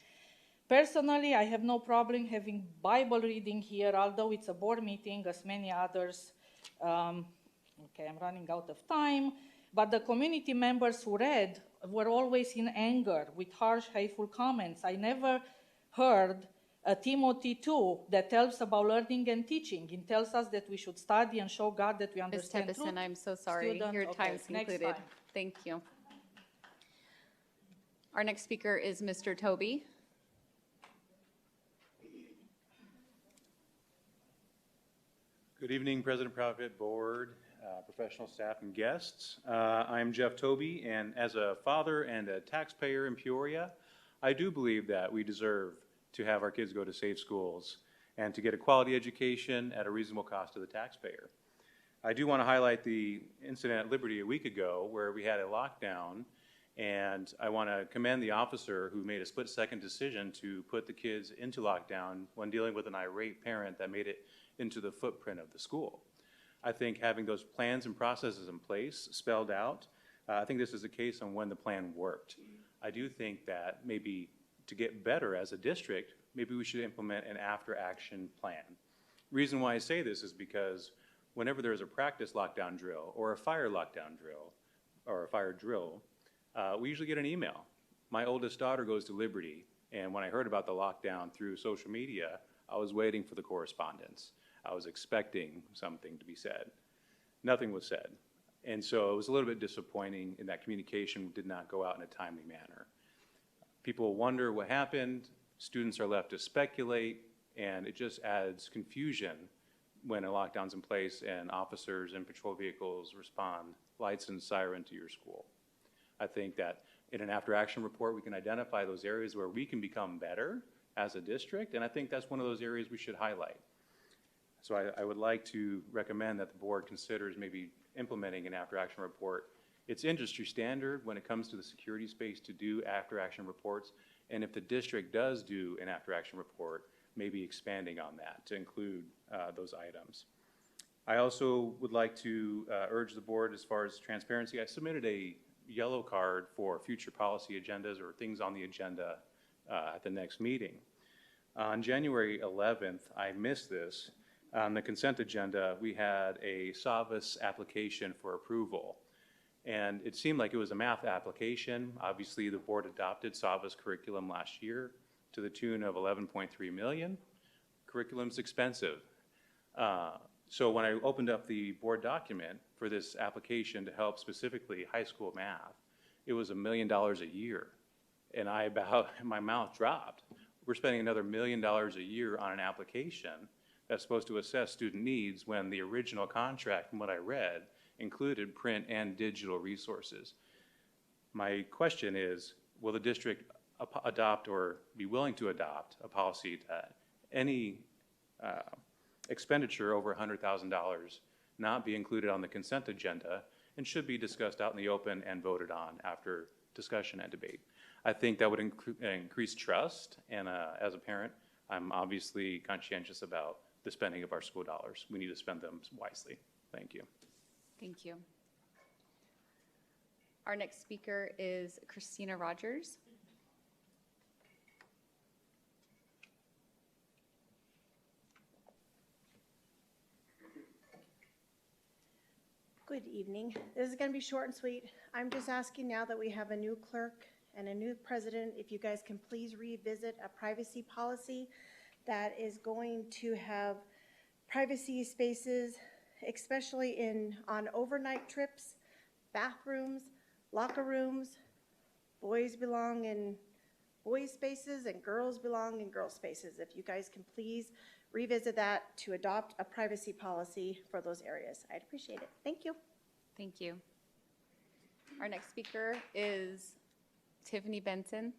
Personally, I have no problem having Bible reading here, although it's a board meeting, as many others. Okay, I'm running out of time. But the community members who read were always in anger with harsh, hateful comments. I never heard a Timothy 2 that tells about learning and teaching. It tells us that we should study and show God that we understand Ms. truth. Teppison, I'm so sorry. Student, Your okay, time's next concluded. time. Thank you. Our next speaker is Mr. Toby. Good evening, President Proudfit, Board, professional staff, and guests. I'm Jeff Toby, and as a father and a taxpayer in Peoria, I do believe that we deserve to have our kids go to safe schools and to get a quality education at a reasonable cost to the taxpayer. I do want to highlight the incident at Liberty a week ago where we had a lockdown, and I want to commend the officer who made a split-second decision to put the kids into lockdown when dealing with an irate parent that made it into the footprint of the school. I think having those plans and processes in place, spelled out, I think this is a case on when the plan worked. I do think that maybe to get better as a district, maybe we should implement an after-action plan. Reason why I say this is because whenever there's a practice lockdown drill or a fire lockdown drill or a fire drill, we usually get an email. My oldest daughter goes to Liberty, and when I heard about the lockdown through social media, I was waiting for the correspondence. I was expecting something to be said. Nothing was said. And so it was a little bit disappointing in that communication did not go out in a timely manner. People wonder what happened, students are left to speculate, and it just adds confusion when a lockdown's in place and officers and patrol vehicles respond lights and siren to your school. I think that in an after-action report, we can identify those areas where we can become better as a district, and I think that's one of those areas we should highlight. So I would like to recommend that the board considers maybe implementing an after-action report. It's industry standard when it comes to the security space to do after-action reports, and if the district does do an after-action report, maybe expanding on that to include those items. I also would like to urge the board as far as transparency. I submitted a yellow card for future policy agendas or things on the agenda at the next meeting. On January 11th, I missed this. On the consent agenda, we had a SAVAS application for approval. And it seemed like it was a math application. Obviously, the board adopted SAVAS curriculum last year to the tune of $11.3 million. Curriculum's expensive. So when I opened up the board document for this application to help specifically high school math, it was $1 million a year. And my mouth dropped. We're spending another $1 million a year on an application that's supposed to assess student needs when the original contract, from what I read, included print and digital resources. My question is, will the district adopt or be willing to adopt a policy that any expenditure over $100,000 not be included on the consent agenda and should be discussed out in the open and voted on after discussion and debate? I think that would increase trust, and as a parent, I'm obviously conscientious about the spending of our school dollars. We need to spend them wisely. Thank you. Thank you. Our next speaker is Christina Rogers. Good evening. This is going to be short and sweet. I'm just asking now that we have a new clerk and a new president, if you guys can please revisit a privacy policy that is going to have privacy spaces, especially on overnight trips, bathrooms, locker rooms. Boys belong in boys' spaces and girls belong in girls' spaces. If you guys can please revisit that to adopt a privacy policy for those areas, I'd appreciate it. Thank you. Thank you. Our next speaker is Tiffany Benson.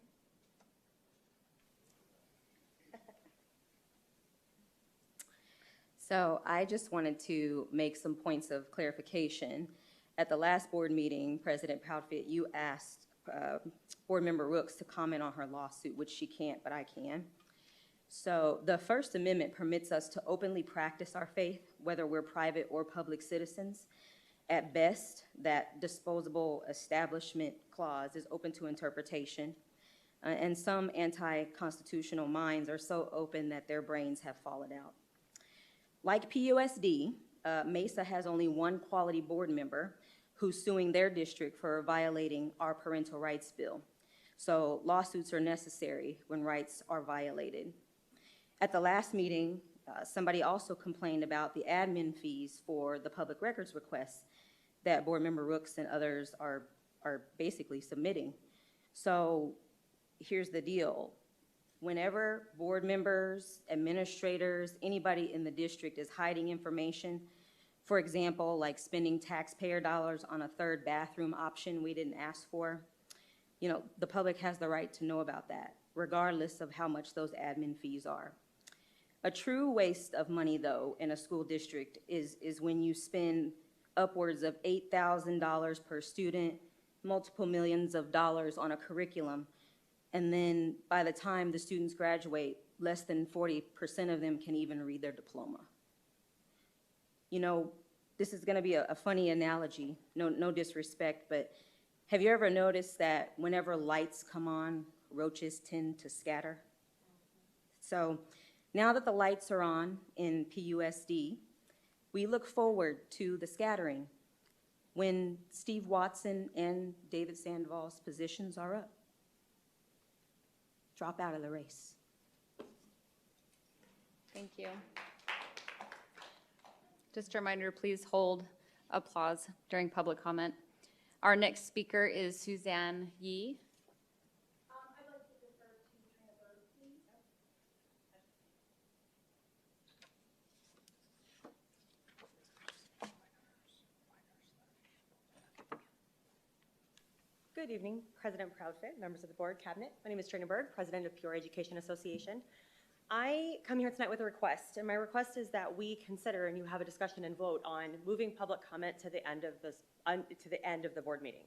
So I just wanted to make some points of clarification. At the last board meeting, President Proudfit, you asked Board Member Rooks to comment on her lawsuit, which she can't, but I can. So the First Amendment permits us to openly practice our faith, whether we're private or public citizens. At best, that disposable establishment clause is open to interpretation, and some anti-constitutional minds are so open that their brains have fallen out. Like PUSD, Mesa has only one quality board member who's suing their district for violating our parental rights bill. So lawsuits are necessary when rights are violated. At the last meeting, somebody also complained about the admin fees for the public records requests that Board Member Rooks and others are basically submitting. So here's the deal. Whenever board members, administrators, anybody in the district is hiding information, for example, like spending taxpayer dollars on a third bathroom option we didn't ask for, the public has the right to know about that, regardless of how much those admin fees are. A true waste of money, though, in a school district is when you spend upwards of $8,000 per student, multiple millions of dollars on a curriculum, and then by the time the students graduate, less than 40% of them can even read their diploma. This is gonna be a funny analogy, no disrespect, but Have you ever noticed that whenever lights come on, roaches tend to scatter? So now that the lights are on in PUSD, we look forward to the scattering when Steve Watson and David Sandoval's positions are up. Drop out of the race. Thank you. Just a reminder, please hold applause during public comment. Our next speaker is Suzanne Yee. Good evening, President Proudfit, members of the board, cabinet. My name is Trina Berg, president of Peoria Education Association. I come here tonight with a request, and my request is that we consider and you have a discussion and vote on moving public comment to the end of the board meeting.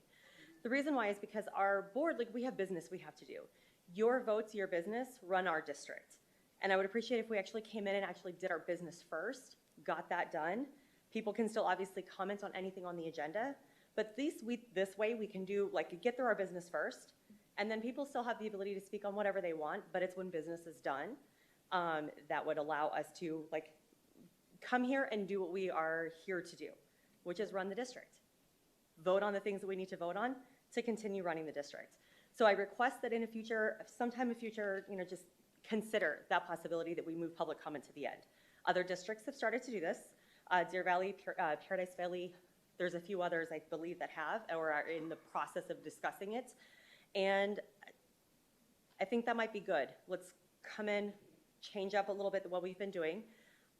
The reason why is because our board, like, we have business we have to do. Your votes, your business, run our district. And I would appreciate if we actually came in and actually did our business first, got that done. People can still obviously comment on anything on the agenda, but this way we can do, like, get through our business first, and then people still have the ability to speak on whatever they want, but it's when business is done that would allow us to, like, come here and do what we are here to do, which is run the district. Vote on the things that we need to vote on to continue running the district. So I request that in a future, sometime in future, just consider that possibility that we move public comment to the end. Other districts have started to do this. Deer Valley, Paradise Valley, there's a few others I believe that have or are in the process of discussing it. And I think that might be good. Let's come in, change up a little bit what we've been doing.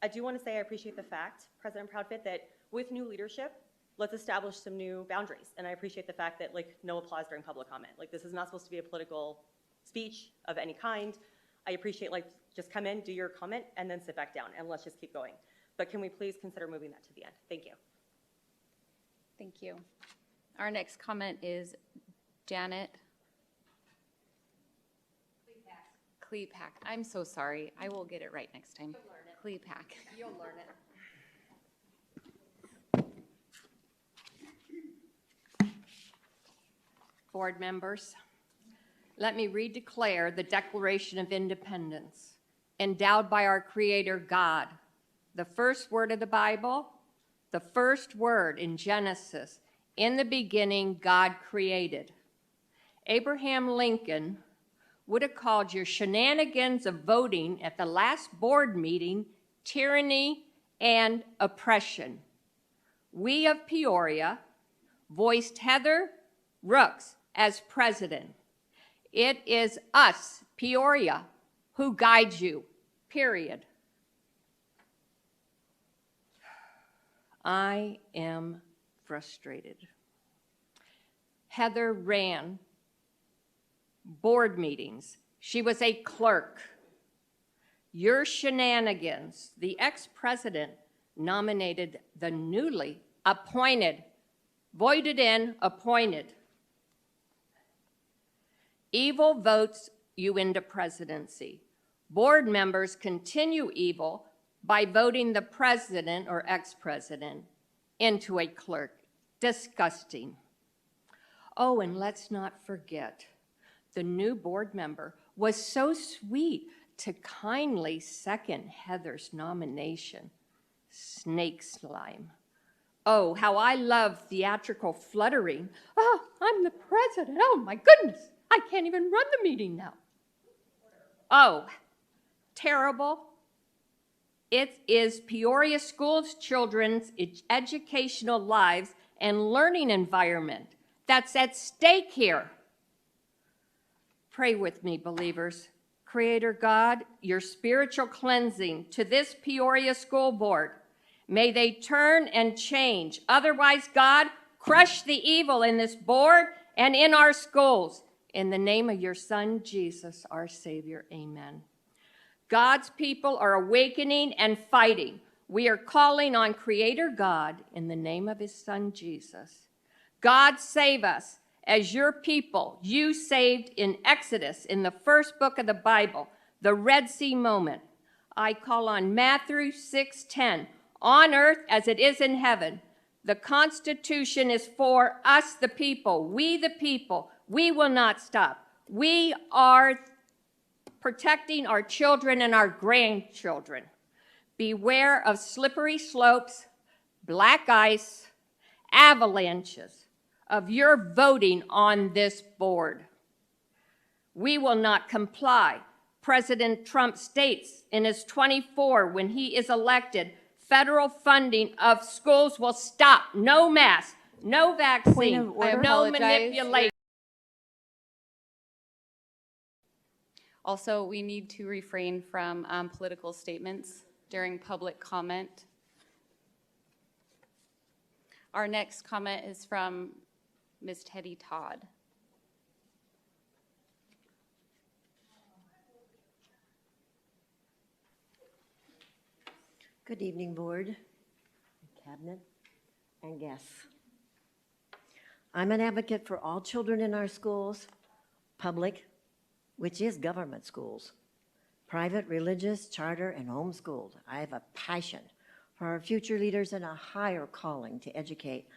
I do want to say I appreciate the fact, President Proudfit, that with new leadership, let's establish some new boundaries. And I appreciate the fact that, like, no applause during public comment. Like, this is not supposed to be a political speech of any kind. I appreciate, like, just come in, do your comment, and then sit back down, and let's just keep going. But can we please consider moving that to the end? Thank you. Thank you. Our next comment is Janet Klepak. I'm so sorry. I will get it right next time. Klepak. You'll learn it. Board members, let me redeclare the Declaration of Independence, endowed by our Creator God, the first word of the Bible, the first word in Genesis. In the beginning, God created. Abraham Lincoln would have called your shenanigans of voting at the last board meeting tyranny and oppression. We of Peoria voiced Heather Rooks as president. It is us, Peoria, who guides you, period. I am frustrated. Heather ran board meetings. She was a clerk. Your shenanigans, the ex-president nominated the newly appointed, voted in, appointed. Evil votes you into presidency. Board members continue evil by voting the president or ex-president into a clerk. Disgusting. Oh, and let's not forget, the new board member was so sweet to kindly second Heather's nomination. Snake slime. Oh, how I love theatrical fluttering. Oh, I'm the president. Oh, my goodness. I can't even run the meeting now. Oh, terrible. It is Peoria Schools children's educational lives and learning environment that's at stake here. Pray with me, believers. Creator God, your spiritual cleansing to this Peoria School Board. May they turn and change. Otherwise, God, crush the evil in this board and in our schools. In the name of your Son, Jesus, our Savior, amen. God's people are awakening and fighting. We are calling on Creator God in the name of his Son, Jesus. God, save us as your people, you saved in Exodus, in the first book of the Bible, the Red Sea moment. I call on Matthew 6:10, on earth as it is in heaven. The Constitution is for us, the people. We, the people. We will not stop. We are protecting our children and our grandchildren. Beware of slippery slopes, black ice, avalanches of your voting on this board. We will not comply. President Trump states in his 24 when he is elected, federal funding of schools will stop. No mask, no vaccine, no manipulation. Also, we need to refrain from political statements during public comment. Our next comment is from Ms. Teddy Todd. Good evening, Board, Cabinet, and guests. I'm an advocate for all children in our schools, public, which is government schools, private, religious, charter, and homeschooled. I have a passion for our future leaders and a higher calling to educate.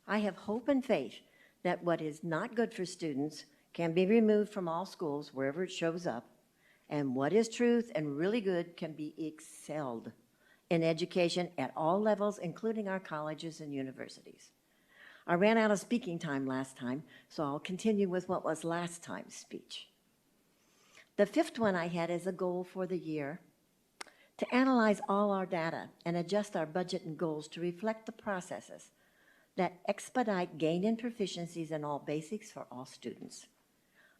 I have hope and faith that what is not good for students can be removed from all schools wherever it shows up, and what is truth and really good can be excelled in education at all levels, including our colleges and universities. I ran out of speaking time last time, so I'll continue with what was last time's speech. The fifth one I had as a goal for the year to analyze all our data and adjust our budget and goals to reflect the processes that expedite gain in proficiencies in all basics for all students.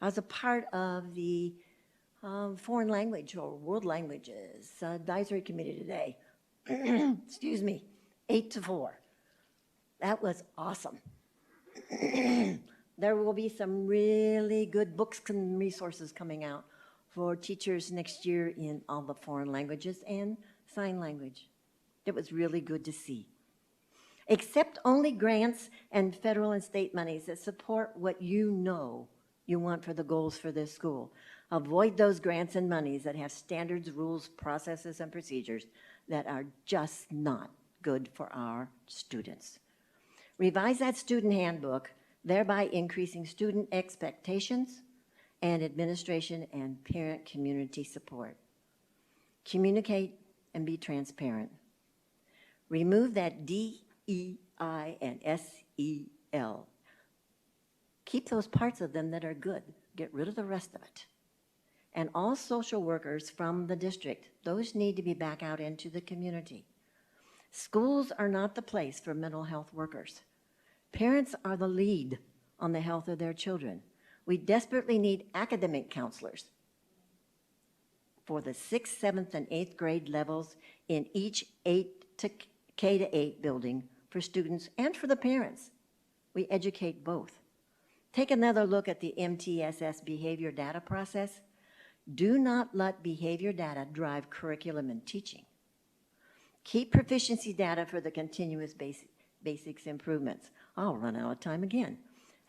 I was a part of the foreign language or world languages advisory committee today. Excuse me, 8 to 4. That was awesome. There will be some really good books and resources coming out for teachers next year in all the foreign languages and sign language. It was really good to see. Accept only grants and federal and state monies that support what you know you want for the goals for this school. Avoid those grants and monies that have standards, rules, processes, and procedures that are just not good for our students. Revise that student handbook, thereby increasing student expectations and administration and parent community support. Communicate and be transparent. Remove that DEI and SEL. Keep those parts of them that are good. Get rid of the rest of it. And all social workers from the district, those need to be back out into the community. Schools are not the place for mental health workers. Parents are the lead on the health of their children. We desperately need academic counselors for the 6th, 7th, and 8th grade levels in each K-8 building for students and for the parents. We educate both. Take another look at the MTSS behavior data process. Do not let behavior data drive curriculum and teaching. Keep proficiency data for the continuous basics improvements. I'll run out of time again.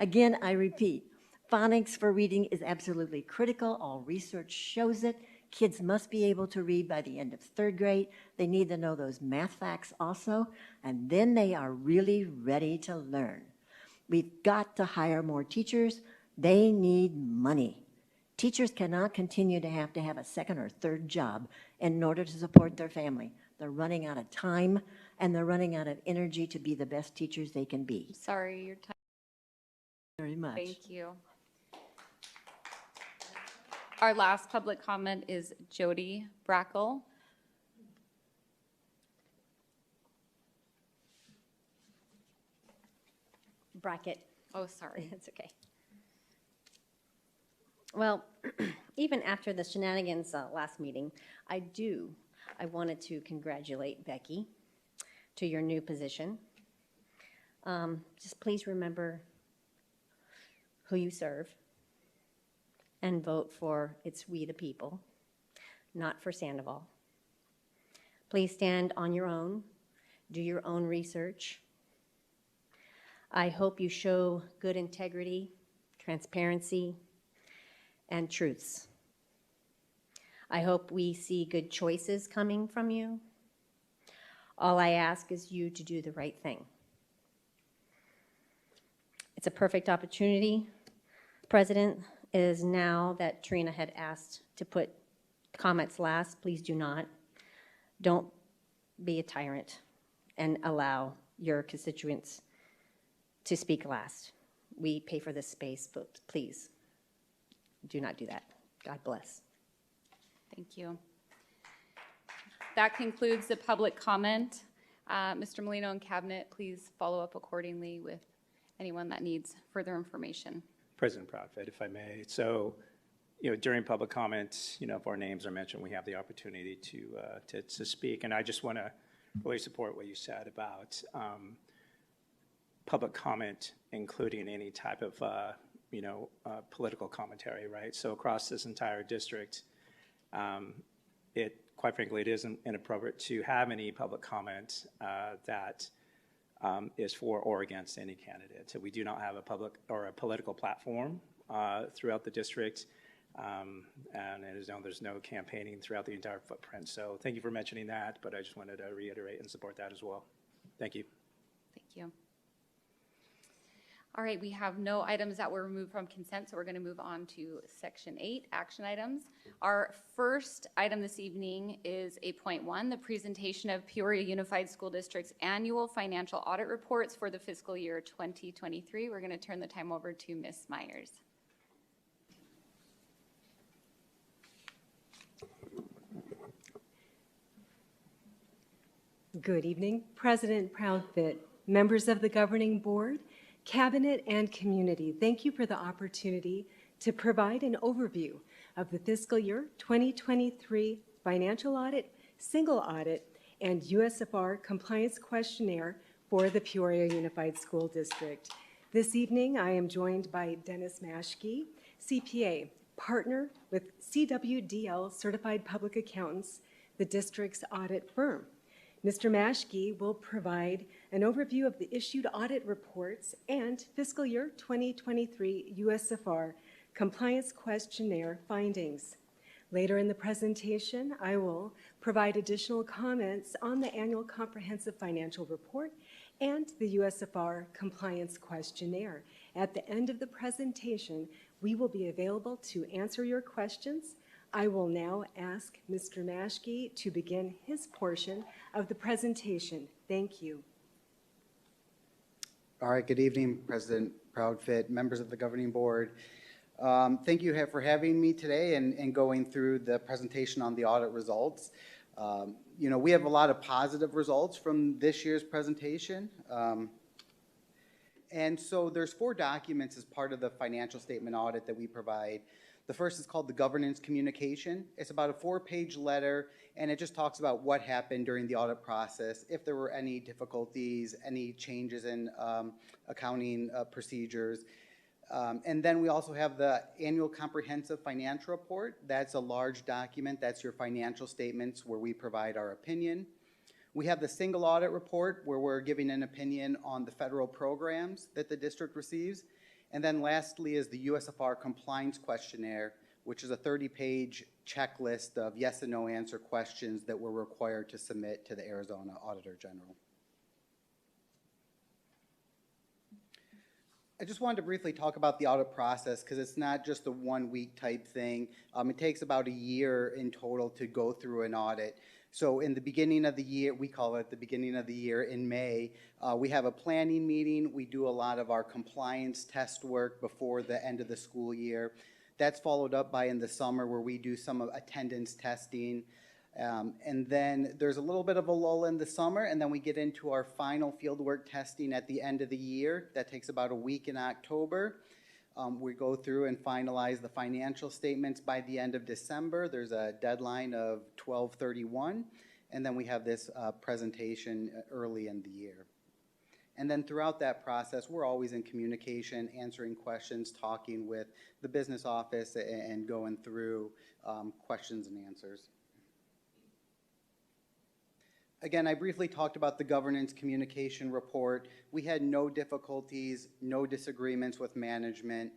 Again, I repeat, phonics for reading is absolutely critical. All research shows it. Kids must be able to read by the end of 3rd grade. They need to know those math facts also, and then they are really ready to learn. We've got to hire more teachers. They need money. Teachers cannot continue to have a 2nd or 3rd job in order to support their family. They're running out of time, and they're running out of energy to be the best teachers they can be. Sorry, your time. Very much. Thank you. Our last public comment is Jody Brackle. Bracket. Oh, sorry. It's okay. Well, even after the shenanigans last meeting, I wanted to congratulate Becky to your new position. Just please remember who you serve and vote for It's We the People, not for Sandoval. Please stand on your own, do your own research. I hope you show good integrity, transparency, and truths. I hope we see good choices coming from you. All I ask is you to do the right thing. It's a perfect opportunity. President, is now that Trina had asked to put comments last. Please do not. Don't be a tyrant and allow your constituents to speak last. We pay for this space, but please do not do that. God bless. Thank you. That concludes the public comment. Mr. Molino and Cabinet, please follow up accordingly with anyone that needs further information. President Proudfit, if I may. So, during public comments, if our names are mentioned, we have the opportunity to speak. And I just want to really support what you said about public comment, including any type of, political commentary, right? So across this entire district, quite frankly, it isn't inappropriate to have any public comment that is for or against any candidate. So we do not have a public or a political platform throughout the district, and as you know, there's no campaigning throughout the entire footprint. So thank you for mentioning that, but I just wanted to reiterate and support that as well. Thank you. Thank you. All right, we have no items that were removed from consent, so we're going to move on to Section 8, action items. Our first item this evening is 8.1, the presentation of Peoria Unified School District's annual financial audit reports for the fiscal year 2023. We're going to turn the time over to Ms. Myers. Good evening, President Proudfit, members of the Governing Board, Cabinet, and community. Thank you for the opportunity to provide an overview of the fiscal year 2023 financial audit, single audit, and USFR compliance questionnaire for the Peoria Unified School District. This evening, I am joined by Dennis Maschke, CPA, partner with CWDL Certified Public Accountants, the district's audit firm. Mr. Maschke will provide an overview of the issued audit reports and fiscal year 2023 USFR compliance questionnaire findings. Later in the presentation, I will provide additional comments on the annual comprehensive financial report and the USFR compliance questionnaire. At the end of the presentation, we will be available to answer your questions. I will now ask Mr. Maschke to begin his portion of the presentation. Thank you. All right, good evening, President Proudfit, members of the Governing Board. Thank you for having me today and going through the presentation on the audit results. We have a lot of positive results from this year's presentation. And so there's 4 documents as part of the financial statement audit that we provide. The first is called the governance communication. It's about a 4-page letter, and it just talks about what happened during the audit process, if there were any difficulties, any changes in accounting procedures. And then we also have the annual comprehensive financial report. That's a large document. That's your financial statements where we provide our opinion. We have the single audit report where we're giving an opinion on the federal programs that the district receives. And then lastly is the USFR compliance questionnaire, which is a 30-page checklist of yes and no answer questions that we're required to submit to the Arizona Auditor General. I just wanted to briefly talk about the audit process because it's not just a 1-week type thing. It takes about a year in total to go through an audit. So in the beginning of the year, we call it the beginning of the year in May, we have a planning meeting. We do a lot of our compliance test work before the end of the school year. That's followed up by in the summer where we do some attendance testing. And then there's a little bit of a lull in the summer, and then we get into our final fieldwork testing at the end of the year. That takes about a week in October. We go through and finalize the financial statements by the end of December. There's a deadline of 12/31, and then we have this presentation early in the year. And then throughout that process, we're always in communication, answering questions, talking with the business office, and going through questions and answers. Again, I briefly talked about the governance communication report. We had no difficulties, no disagreements with management,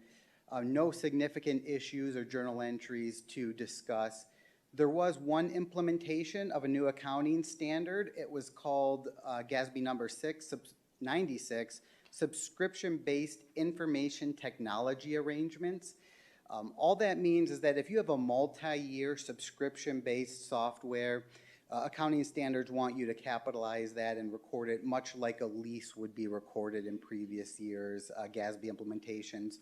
no significant issues or journal entries to discuss. There was one implementation of a new accounting standard. It was called GASB number 96. subscription-based information technology arrangements. All that means is that if you have a multi-year subscription-based software, accounting standards want you to capitalize that and record it much like a lease would be recorded in previous years' GASB implementations.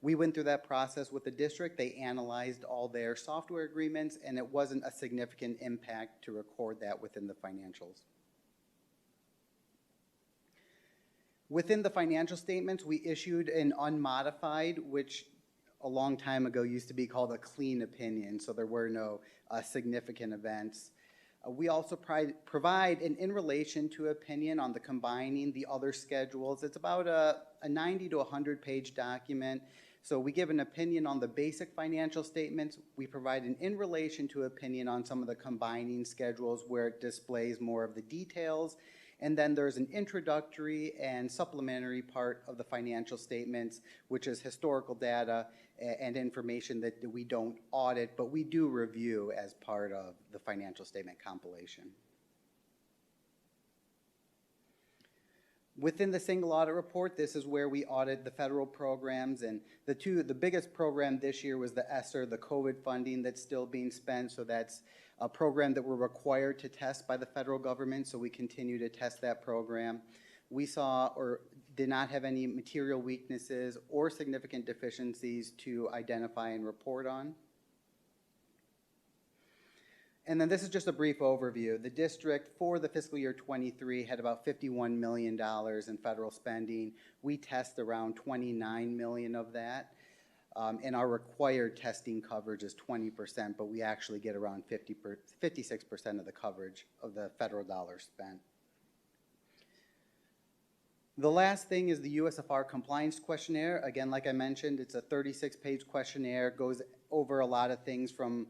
We went through that process with the district. They analyzed all their software agreements, and it wasn't a significant impact to record that within the financials. Within the financial statements, we issued an unmodified, which a long time ago used to be called a clean opinion, so there were no significant events. We also provide an in relation to opinion on the combining the other schedules. It's about a 90 to 100 page document. So we give an opinion on the basic financial statements. We provide an in relation to opinion on some of the combining schedules where it displays more of the details. And then there's an introductory and supplementary part of the financial statements, which is historical data and information that we don't audit, but we do review as part of the financial statement compilation. Within the single audit report, this is where we audit the federal programs, and the biggest program this year was the ESSER, the COVID funding that's still being spent, so that's a program that we're required to test by the federal government, so we continue to test that program. We saw or did not have any material weaknesses or significant deficiencies to identify and report on. And then this is just a brief overview. The district for the fiscal year 23 had about $51 million in federal spending. We test around 29 million of that. And our required testing coverage is 20%, but we actually get around 56% of the coverage of the federal dollars spent. The last thing is the USFR compliance questionnaire. Again, like I mentioned, it's a 36-page questionnaire, goes over a lot of things from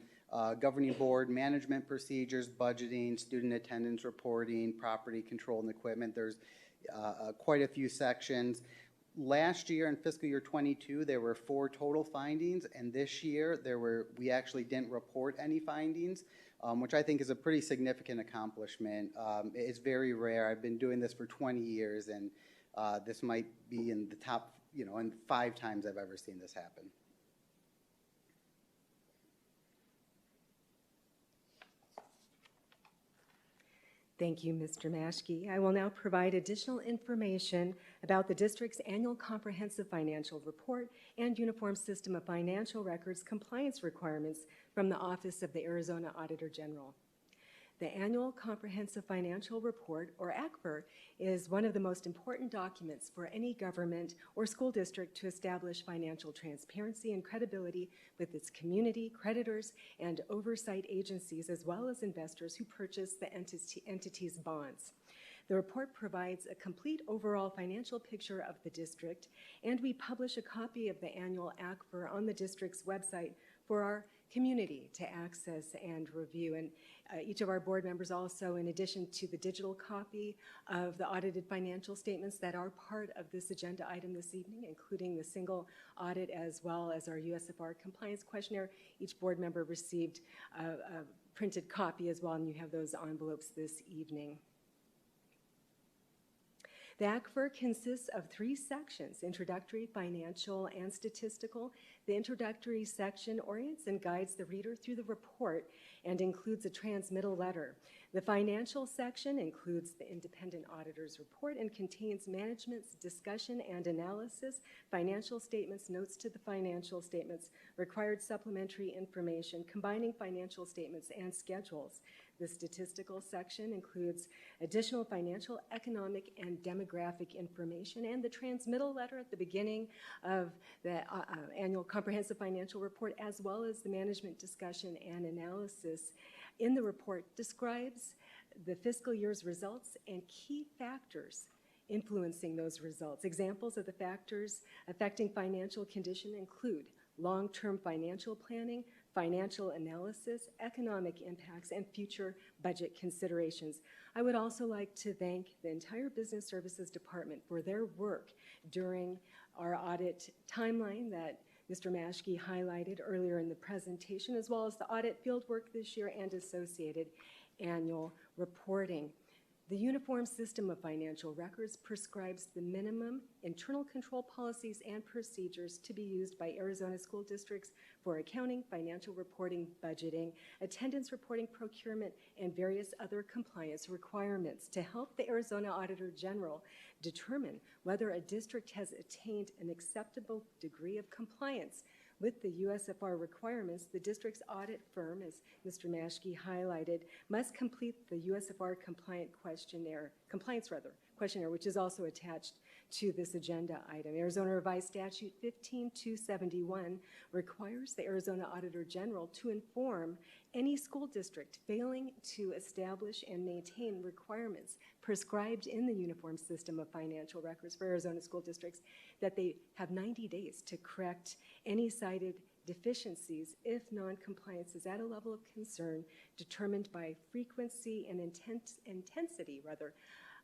governing board management procedures, budgeting, student attendance reporting, property control and equipment. There's quite a few sections. Last year in fiscal year 22, there were 4 total findings, and this year we actually didn't report any findings, which I think is a pretty significant accomplishment. It's very rare. I've been doing this for 20 years, and this might be in the top, in 5 times I've ever seen this happen. Thank you, Mr. Maschke. I will now provide additional information about the district's annual comprehensive financial report and Uniform System of Financial Records compliance requirements from the Office of the Arizona Auditor General. The Annual Comprehensive Financial Report, or ACFR, is one of the most important documents for any government or school district to establish financial transparency and credibility with its community, creditors, and oversight agencies, as well as investors who purchase the entity's bonds. The report provides a complete overall financial picture of the district, and we publish a copy of the annual ACFR on the district's website for our community to access and review. And each of our board members also, in addition to the digital copy of the audited financial statements that are part of this agenda item this evening, including the single audit as well as our USFR compliance questionnaire, each board member received a printed copy as well, and you have those envelopes this evening. The ACFR consists of 3 sections: introductory, financial, and statistical. The introductory section orients and guides the reader through the report and includes a transmittal letter. The financial section includes the independent auditor's report and contains management's discussion and analysis, financial statements, notes to the financial statements, required supplementary information, combining financial statements and schedules. The statistical section includes additional financial, economic, and demographic information, and the transmittal letter at the beginning of the annual comprehensive financial report, as well as the management discussion and analysis in the report, describes the fiscal year's results and key factors influencing those results. Examples of the factors affecting financial condition include long-term financial planning, financial analysis, economic impacts, and future budget considerations. I would also like to thank the entire Business Services Department for their work during our audit timeline that Mr. Maschke highlighted earlier in the presentation, as well as the audit fieldwork this year and associated annual reporting. The Uniform System of Financial Records prescribes the minimum internal control policies and procedures to be used by Arizona school districts for accounting, financial reporting, budgeting, attendance reporting, procurement, and various other compliance requirements to help the Arizona Auditor General determine whether a district has attained an acceptable degree of compliance with the USFR requirements. The district's audit firm, as Mr. Maschke highlighted, must complete the USFR compliance questionnaire, which is also attached to this agenda item. Arizona Revised Statute 15271 requires the Arizona Auditor General to inform any school district failing to establish and maintain requirements prescribed in the Uniform System of Financial Records for Arizona school districts that they have 90 days to correct any cited deficiencies if non-compliance is at a level of concern determined by frequency and intensity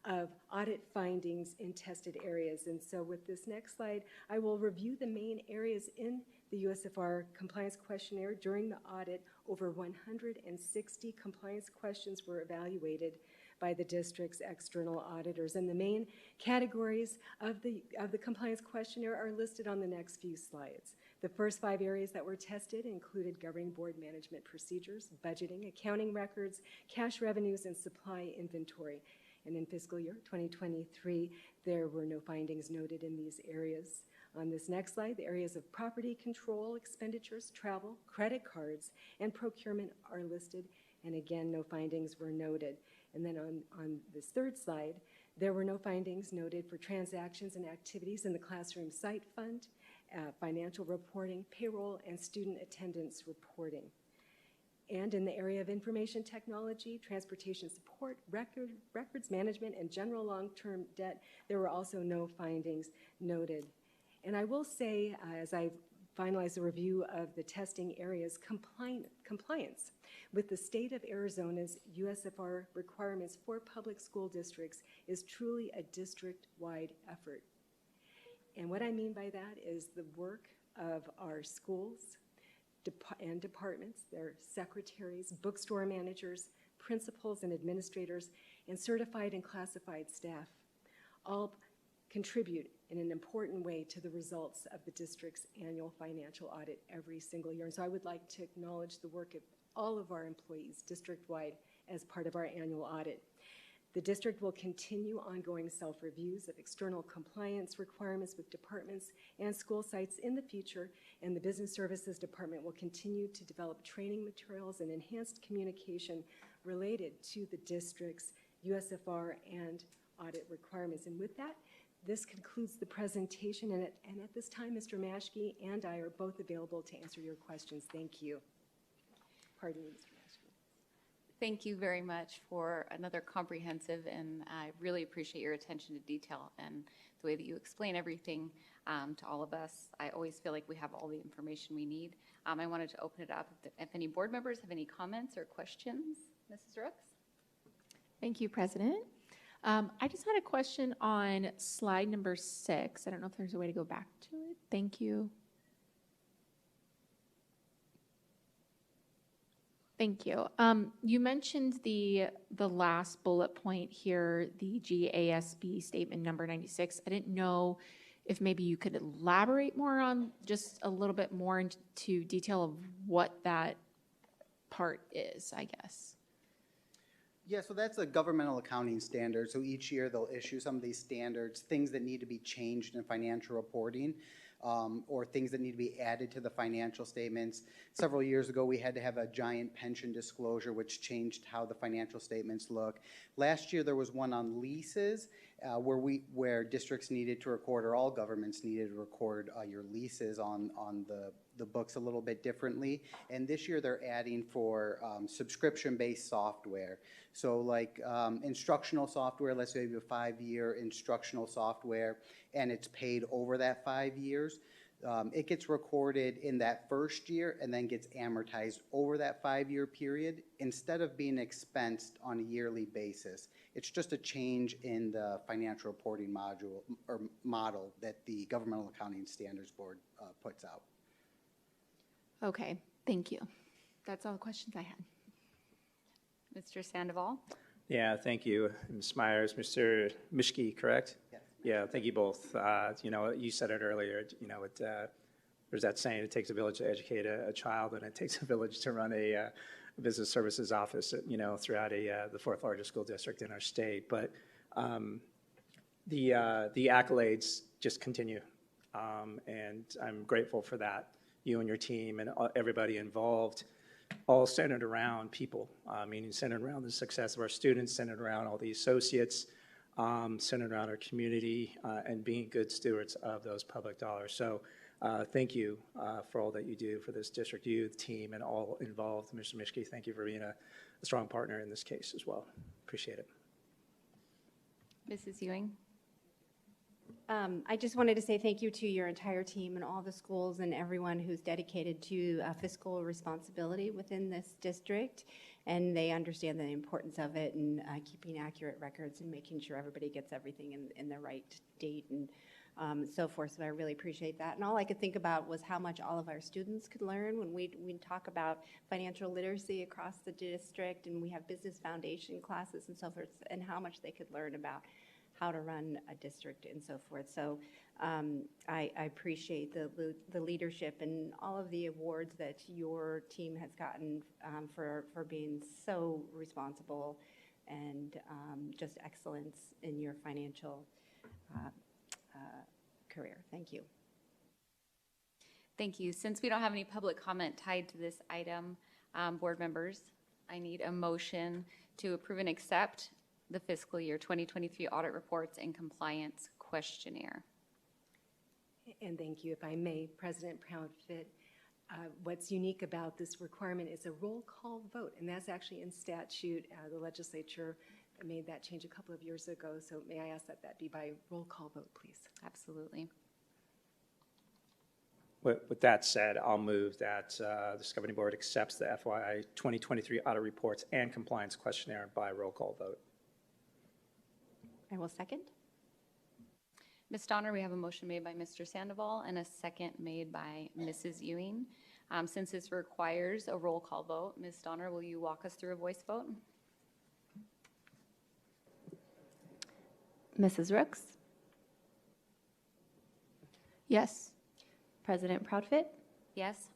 of audit findings in tested areas. And so with this next slide, I will review the main areas in the USFR compliance questionnaire. During the audit, over 160 compliance questions were evaluated by the district's external auditors. And the main categories of the compliance questionnaire are listed on the next few slides. The first 5 areas that were tested included governing board management procedures, budgeting, accounting records, cash revenues, and supply inventory. And in fiscal year 2023, there were no findings noted in these areas. On this next slide, the areas of property control, expenditures, travel, credit cards, and procurement are listed. And again, no findings were noted. And then on this third slide, there were no findings noted for transactions and activities in the classroom site fund, financial reporting, payroll, and student attendance reporting. And in the area of information technology, transportation support, records management, and general long-term debt, there were also no findings noted. And I will say, as I finalize the review of the testing areas, compliance with the state of Arizona's USFR requirements for public school districts is truly a district-wide effort. And what I mean by that is the work of our schools and departments, their secretaries, bookstore managers, principals and administrators, and certified and classified staff all contribute in an important way to the results of the district's annual financial audit every single year. And so I would like to acknowledge the work of all of our employees district-wide as part of our annual audit. The district will continue ongoing self-reviews of external compliance requirements with departments and school sites in the future, and the Business Services Department will continue to develop training materials and enhanced communication related to the district's USFR and audit requirements. And with that, this concludes the presentation, and at this time, Mr. Maschke and I are both available to answer your questions. Thank you. Pardon me, Mr. Maschke. Thank you very much for another comprehensive, and I really appreciate your attention to detail and the way that you explain everything to all of us. I always feel like we have all the information we need. I wanted to open it up if any board members have any comments or questions. Mrs. Rooks? Thank you, President. I just had a question on slide number 6. I don't know if there's a way to go back to it. Thank you. Thank you. You mentioned the last bullet point here, the GASB statement number 96. I didn't know if maybe you could elaborate more on just a little bit more into detail of what that part is, I guess. Yeah, so that's a governmental accounting standard. So each year they'll issue some of these standards, things that need to be changed in financial reporting. Or things that need to be added to the financial statements. Several years ago, we had to have a giant pension disclosure, which changed how the financial statements look. Last year, there was one on leases, where districts needed to record, or all governments needed to record your leases on the books a little bit differently. And this year, they're adding for subscription-based software. So like instructional software, let's say you have a 5-year instructional software, and it's paid over that 5 years. It gets recorded in that first year and then gets amortized over that 5-year period instead of being expensed on a yearly basis. It's just a change in the financial reporting model that the Governmental Accounting Standards Board puts out. Okay, thank you. That's all the questions I had. Mr. Sandoval? Yeah, thank you, Ms. Myers. Mr. Mishke, correct? Yes. Yeah, thank you both. You know, you said it earlier, you know, there's that saying, it takes a village to educate a child, and it takes a village to run a business services office, you know, throughout the fourth largest school district in our state. But the accolades just continue, and I'm grateful for that. You and your team and everybody involved, all centered around people, meaning centered around the success of our students, centered around all the associates, centered around our community, and being good stewards of those public dollars. So thank you for all that you do for this district, you, the team, and all involved. Mr. Mishke, thank you for being a strong partner in this case as well. Appreciate it. Mrs. Ewing? I just wanted to say thank you to your entire team and all the schools and everyone who's dedicated to fiscal responsibility within this district. And they understand the importance of it and keeping accurate records and making sure everybody gets everything in the right date and so forth. So I really appreciate that. And all I could think about was how much all of our students could learn when we talk about financial literacy across the district, and we have business foundation classes and so forth, and how much they could learn about how to run a district and so forth. So I appreciate the leadership and all of the awards that your team has gotten for being so responsible and just excellence in your financial career. Thank you. Thank you. Since we don't have any public comment tied to this item, board members, I need a motion to approve and accept the fiscal year 2023 audit reports and compliance questionnaire. And thank you, if I may, President Proudfit. What's unique about this requirement is a roll call vote, and that's actually in statute. The legislature made that change a couple of years ago, so may I ask that that be by roll call vote, please? Absolutely. With that said, I'll move that the governing board accepts the FY 2023 audit reports and compliance questionnaire by roll call vote. I will second. Ms. Donner, we have a motion made by Mr. Sandoval and a second made by Mrs. Ewing. Since this requires a roll call vote, Ms. Donner, will you walk us through a voice vote? Mrs. Rooks? Yes. President Proudfit? Yes.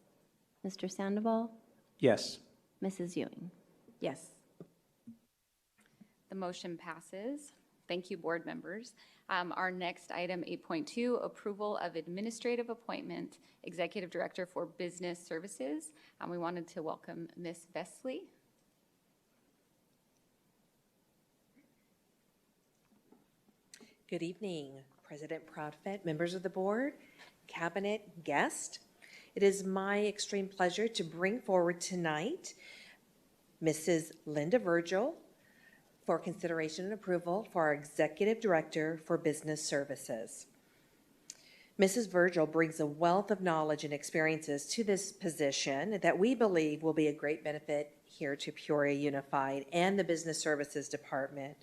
Mr. Sandoval? Yes. Mrs. Ewing? Yes. The motion passes. Thank you, board members. Our next item, 8.2, approval of administrative appointment, Executive Director for Business Services. We wanted to welcome Ms. Vesley. Good evening, President Proudfit, members of the board, cabinet, guest. It is my extreme pleasure to bring forward tonight Mrs. Linda Virgil for consideration and approval for our Executive Director for Business Services. Mrs. Virgil brings a wealth of knowledge and experiences to this position that we believe will be a great benefit here to Peoria Unified and the Business Services Department.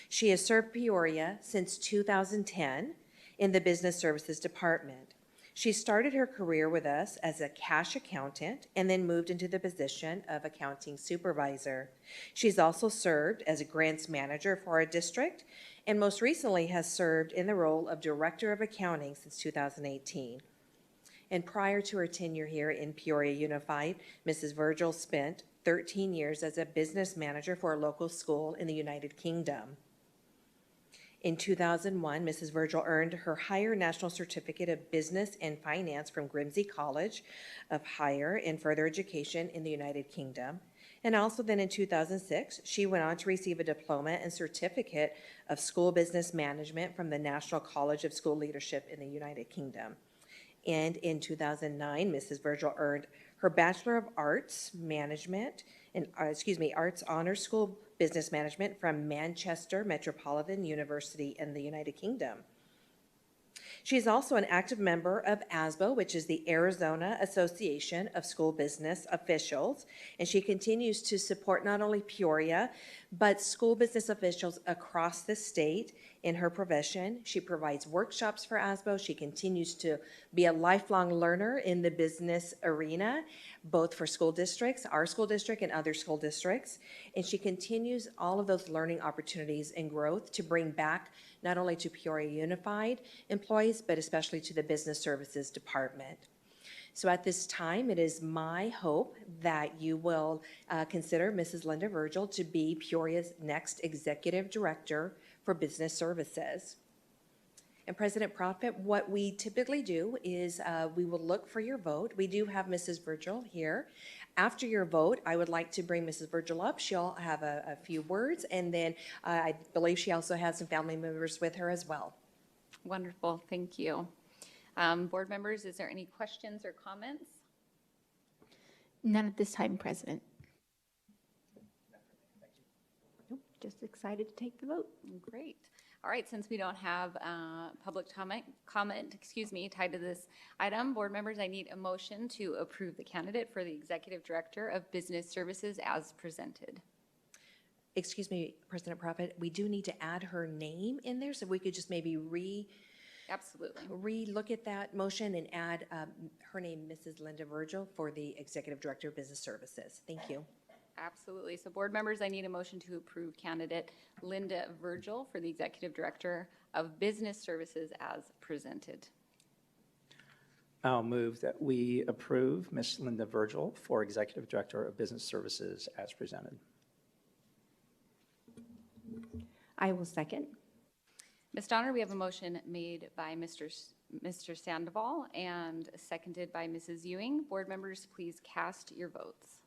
She has served Peoria since 2010 in the Business Services Department. She started her career with us as a cash accountant and then moved into the position of accounting supervisor. She's also served as a grants manager for our district and most recently has served in the role of director of accounting since 2018. And prior to her tenure here in Peoria Unified, Mrs. Virgil spent 13 years as a business manager for a local school in the United Kingdom. In 2001, Mrs. Virgil earned her Higher National Certificate of Business and Finance from Grimsby College of Higher and Further Education in the United Kingdom. And also then in 2006, she went on to receive a diploma and certificate of school business management from the National College of School Leadership in the United Kingdom. And in 2009, Mrs. Virgil earned her Bachelor of Arts Management and Arts Honors School Business Management from Manchester Metropolitan University in the United Kingdom. She is also an active member of ASBO, which is the Arizona Association of School Business Officials, and she continues to support not only Peoria, but school business officials across the state in her profession. She provides workshops for ASBO. She continues to be a lifelong learner in the business arena, both for school districts, our school district and other school districts. And she continues all of those learning opportunities and growth to bring back not only to Peoria Unified employees, but especially to the Business Services Department. So at this time, it is my hope that you will consider Mrs. Linda Virgil to be Peoria's next Executive Director for Business Services. And President Proudfoot, what we typically do is we will look for your vote. We do have Mrs. Virgil here. After your vote, I would like to bring Mrs. Virgil up. She'll have a few words, and then I believe she also has some family members with her as well. Wonderful, thank you. Board members, is there any questions or comments? None at this time, President. Nope, just excited to take the vote. Great. All right, since we don't have public comment, tied to this item, board members, I need a motion to approve the candidate for the Executive Director of Business Services as presented. Excuse me, President Prophet, we do need to add her name in there, so we could just maybe Absolutely. re-look at that motion and add her name, Mrs. Linda Virgil, for the Executive Director of Business Services. Thank you. Absolutely. So board members, I need a motion to approve candidate Linda Virgil for the Executive Director of Business Services as presented. I'll move that we approve Ms. Linda Virgil for Executive Director of Business Services as presented. I will second. Ms. Donner, we have a motion made by Mr. Sandoval and seconded by Mrs. Ewing. Board members, please cast your votes.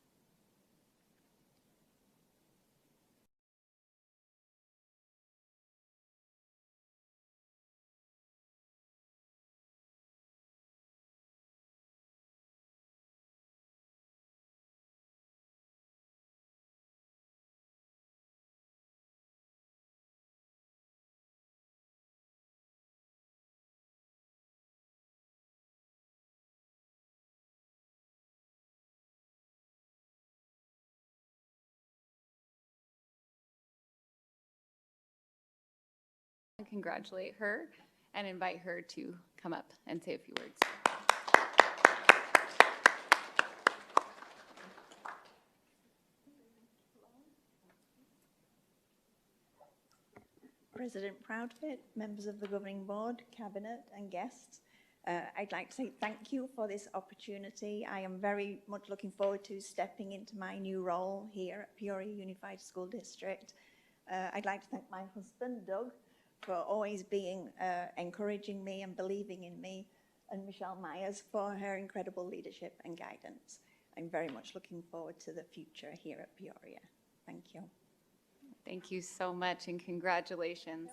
Congratulate her and invite her to come up and say a few words. President Proudfoot, members of the Governing Board, Cabinet and guests, I'd like to say thank you for this opportunity. I am very much looking forward to stepping into my new role here at Peoria Unified School District. I'd like to thank my husband, Doug, for always being encouraging me and believing in me, and Michelle Myers for her incredible leadership and guidance. I'm very much looking forward to the future here at Peoria. Thank you. Thank you so much and congratulations.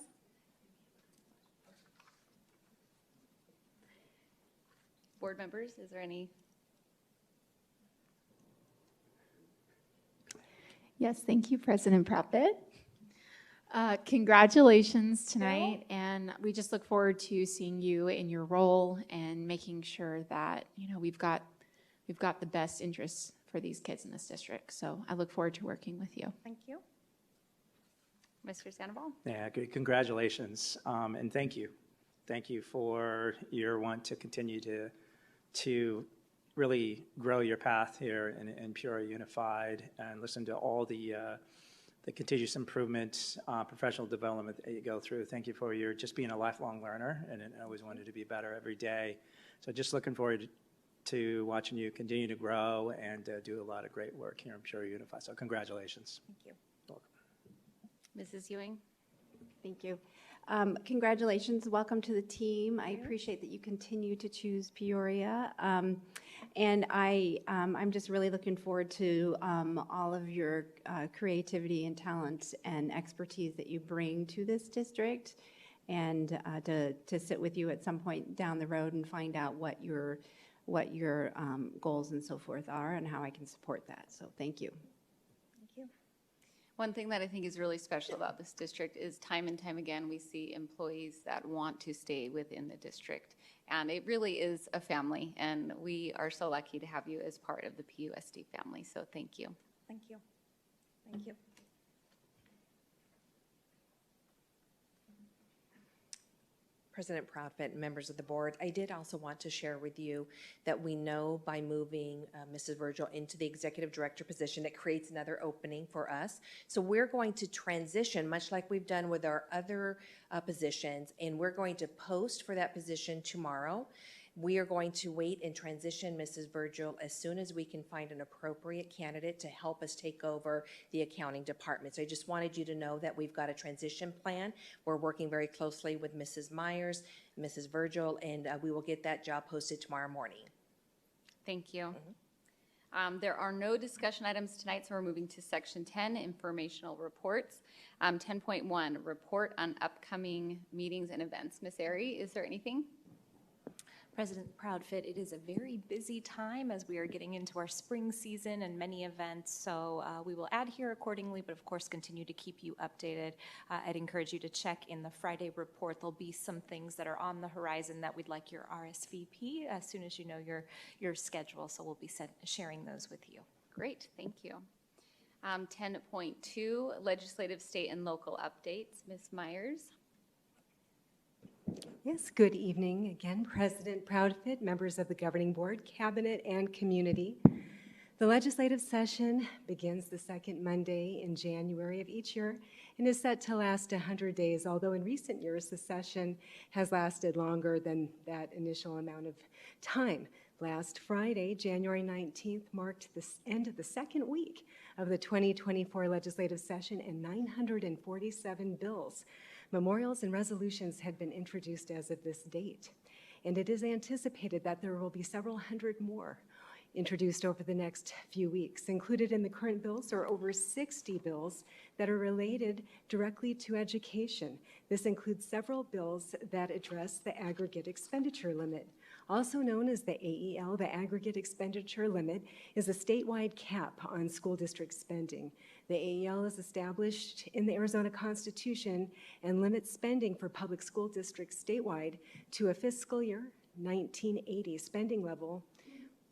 Board members, is there any? Yes, thank you, President Proudfoot. Congratulations tonight, and we just look forward to seeing you in your role and making sure that we've got the best interests for these kids in this district. So I look forward to working with you. Thank you. Mr. Sandoval? Yeah, good. Congratulations, and thank you. Thank you for your want to continue to really grow your path here in Peoria Unified and listen to all the continuous improvement, professional development that you go through. Thank you for your just being a lifelong learner and always wanted to be better every day. So just looking forward to watching you continue to grow and do a lot of great work here in Peoria Unified. So congratulations. Thank you. Mrs. Ewing? Thank you. Congratulations. Welcome to the team. I appreciate that you continue to choose Peoria. And I'm just really looking forward to all of your creativity and talent and expertise that you bring to this district, and to sit with you at some point down the road and find out what your goals and so forth are and how I can support that. So thank you. One thing that I think is really special about this district is time and time again we see employees that want to stay within the district. And it really is a family, and we are so lucky to have you as part of the PUSD family. So thank you. Thank you. Thank you. President Proudfit and members of the board, I did also want to share with you that we know by moving Mrs. Virgil into the executive director position, it creates another opening for us. So we're going to transition, much like we've done with our other positions, and we're going to post for that position tomorrow. We are going to wait and transition Mrs. Virgil as soon as we can find an appropriate candidate to help us take over the accounting department. So I just wanted you to know that we've got a transition plan. We're working very closely with Mrs. Myers, Mrs. Virgil, and we will get that job posted tomorrow morning. Thank you. There are no discussion items tonight, so we're moving to Section 10, Informational Reports. 10.1, Report on Upcoming Meetings and Events. Ms. Airy, is there anything? President Proudfit, it is a very busy time as we are getting into our spring season and many events, so we will adhere accordingly, but of course continue to keep you updated. I'd encourage you to check in the Friday report. There'll be some things that are on the horizon that we'd like your RSVP as soon as you know your schedule, so we'll be sharing those with you. Great, thank you. 10.2, Legislative, State, and Local Updates. Ms. Myers. Yes, good evening again, President Proudfit, members of the Governing Board, Cabinet, and community. The legislative session begins the second Monday in January of each year and is set to last 100 days, although in recent years the session has lasted longer than that initial amount of time. Last Friday, January 19th, marked the end of the second week of the 2024 legislative session, and 947 bills, memorials, and resolutions had been introduced as of this date. And it is anticipated that there will be several hundred more introduced over the next few weeks. Included in the current bills are over 60 bills that are related directly to education. This includes several bills that address the aggregate expenditure limit. Also known as the AEL, the aggregate expenditure limit is a statewide cap on school district spending. The AEL is established in the Arizona Constitution and limits spending for public school districts statewide to a fiscal year 1980 spending level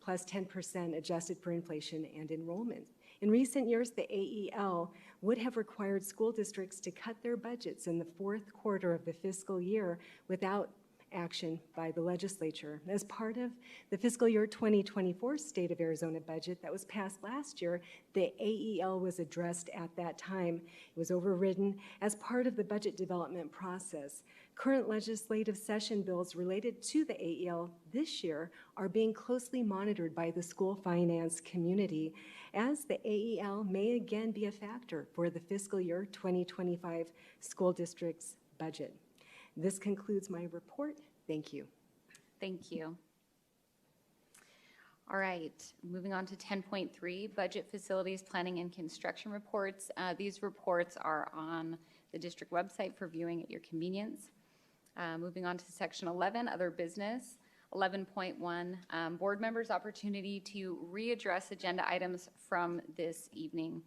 plus 10% adjusted for inflation and enrollment. In recent years, the AEL would have required school districts to cut their budgets in the fourth quarter of the fiscal year without action by the legislature. As part of the fiscal year 2024 State of Arizona budget that was passed last year, the AEL was addressed at that time. It was overridden as part of the budget development process. Current legislative session bills related to the AEL this year are being closely monitored by the school finance community, as the AEL may again be a factor for the fiscal year 2025 school district's budget. This concludes my report. Thank you. Thank you. All right, moving on to 10.3, Budget, Facilities, Planning, and Construction Reports. These reports are on the district website for viewing at your convenience. Moving on to Section 11, Other Business. 11.1, Board members' opportunity to readdress agenda items from this evening.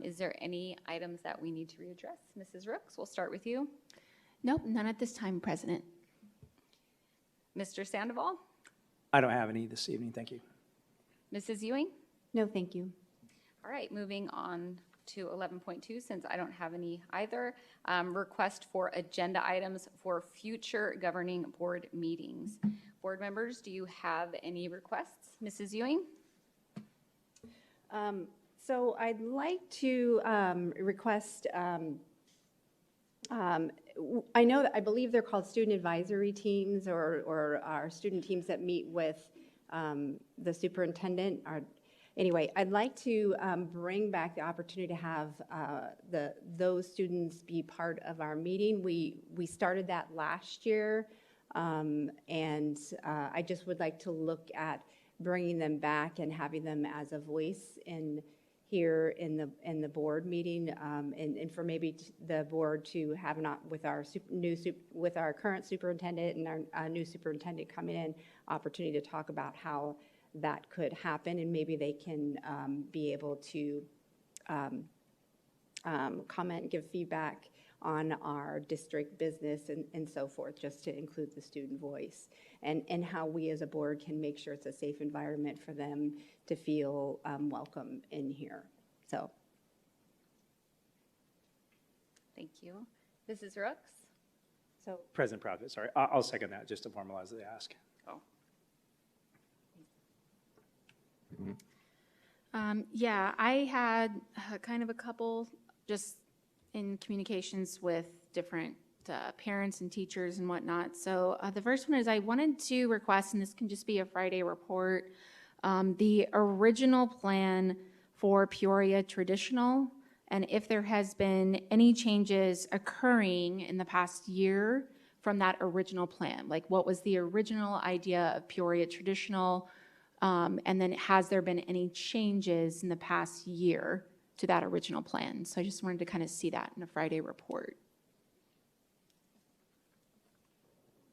Is there any items that we need to readdress? Mrs. Rooks, we'll start with you. Nope, none at this time, President. Mr. Sandoval? I don't have any this evening, thank you. Mrs. Ewing? No, thank you. All right, moving on to 11.2, since I don't have any either. Request for agenda items for future governing board meetings. Board members, do you have any requests? Mrs. Ewing? So I'd like to request, I know that I believe they're called student advisory teams or our student teams that meet with the superintendent. Anyway, I'd like to bring back the opportunity to have those students be part of our meeting. We started that last year, and I just would like to look at bringing them back and having them as a voice here in the board meeting, and for maybe the board to have with our current superintendent and our new superintendent coming in, opportunity to talk about how that could happen, and maybe they can be able to comment and give feedback on our district business and so forth, just to include the student voice, and how we as a board can make sure it's a safe environment for them to feel welcome in here. So. Thank you. Mrs. Rooks? So President Proudfit, sorry. I'll second that, just to formalize the ask. Oh. Yeah, I had kind of a couple just in communications with different parents and teachers and whatnot. So the first one is I wanted to request, and this can just be a Friday report, the original plan for Peoria Traditional, and if there has been any changes occurring in the past year from that original plan. Like, what was the original idea of Peoria Traditional? And then has there been any changes in the past year to that original plan? So I just wanted to kind of see that in a Friday report.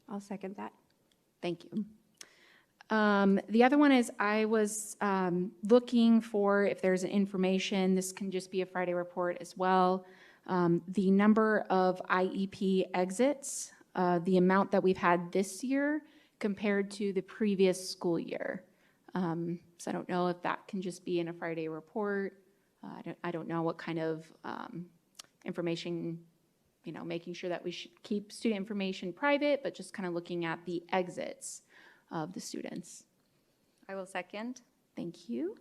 I'll second that. Thank you. The other one is I was looking for if there's information, this can just be a Friday report as well, the number of IEP exits, the amount that we've had this year compared to the previous school year. So I don't know if that can just be in a Friday report. I don't know what kind of information, making sure that we should keep student information private, but just kind of looking at the exits of the students. I will second. Thank you.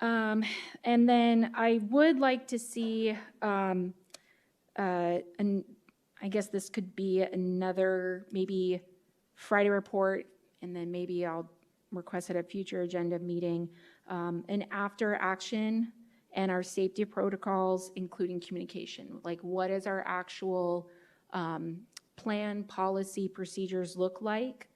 And then I would like to see, and I guess this could be another maybe Friday report, and then maybe I'll request at a future agenda meeting, an after action and our safety protocols, including communication. Like, what is our actual plan, policy, procedures look like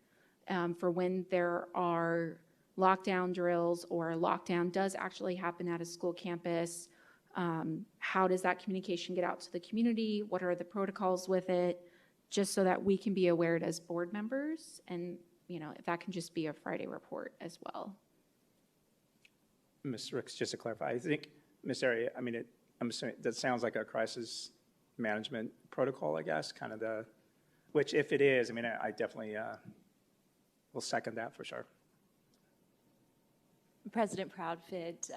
for when there are lockdown drills or a lockdown does actually happen at a school campus? How does that communication get out to the community? What are the protocols with it? Just so that we can be aware as board members, and if that can just be a Friday report as well. Ms. Ricks, just to clarify, I think, Ms. Area, I'm assuming that sounds like a crisis management protocol, I guess, kind of which if it is, I definitely will second that for sure. President Proudfit,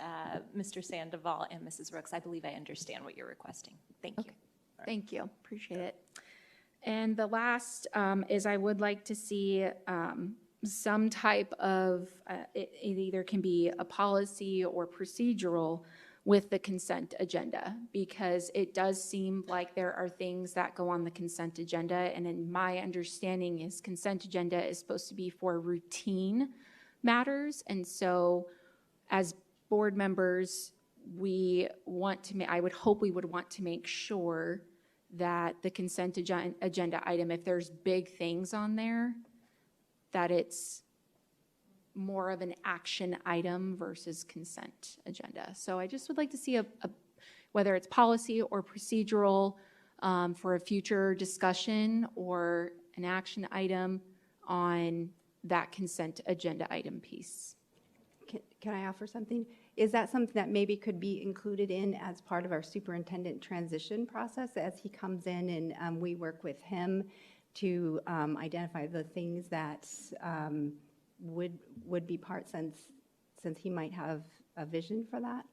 Mr. Sandoval, and Mrs. Rooks, I believe I understand what you're requesting. Thank you. Thank you, appreciate it. And the last is I would like to see some type of, it either can be a policy or procedural with the consent agenda, because it does seem like there are things that go on the consent agenda, and in my understanding is consent agenda is supposed to be for routine matters, and so as board members, I would hope we would want to make sure that the consent agenda item, if there's big things on there, that it's more of an action item versus consent agenda. So I just would like to see whether it's policy or procedural for a future discussion or an action item on that consent agenda item piece. Can I offer something? Is that something that maybe could be included in as part of our superintendent transition process as he comes in and we work with him to identify the things that would be part since he might have a vision for that?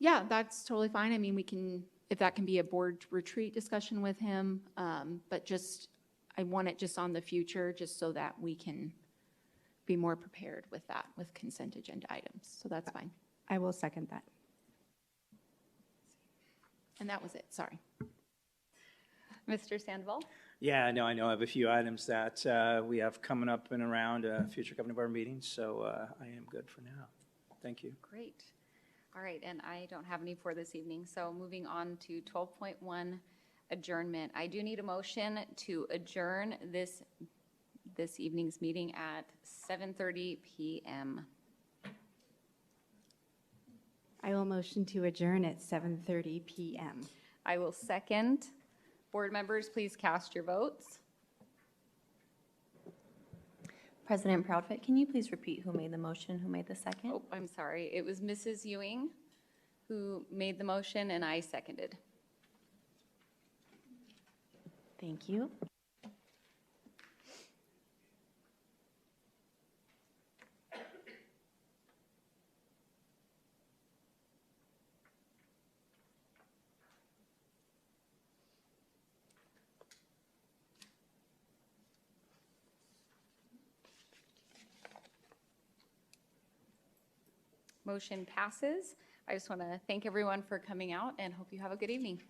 Yeah, that's totally fine. We can, if that can be a board retreat discussion with him, but I want it just on the future, just so that we can be more prepared with that, with consent agenda items. So that's fine. I will second that. And that was it, sorry. Mr. Sandoval? Yeah, no, I know I have a few items that we have coming up and around future governing board meetings, so I am good for now. Thank you. Great. All right, and I don't have any for this evening, so moving on to 12.1, adjournment. I do need a motion to adjourn this evening's meeting at 7:30 p.m. I will motion to adjourn at 7:30 p.m. I will second. Board members, please cast your votes. President Proudfit, can you please repeat who made the motion, who made the second? Oh, I'm sorry. It was Mrs. Ewing who made the motion, and I seconded. Thank you. Motion passes. I just want to thank everyone for coming out and hope you have a good evening.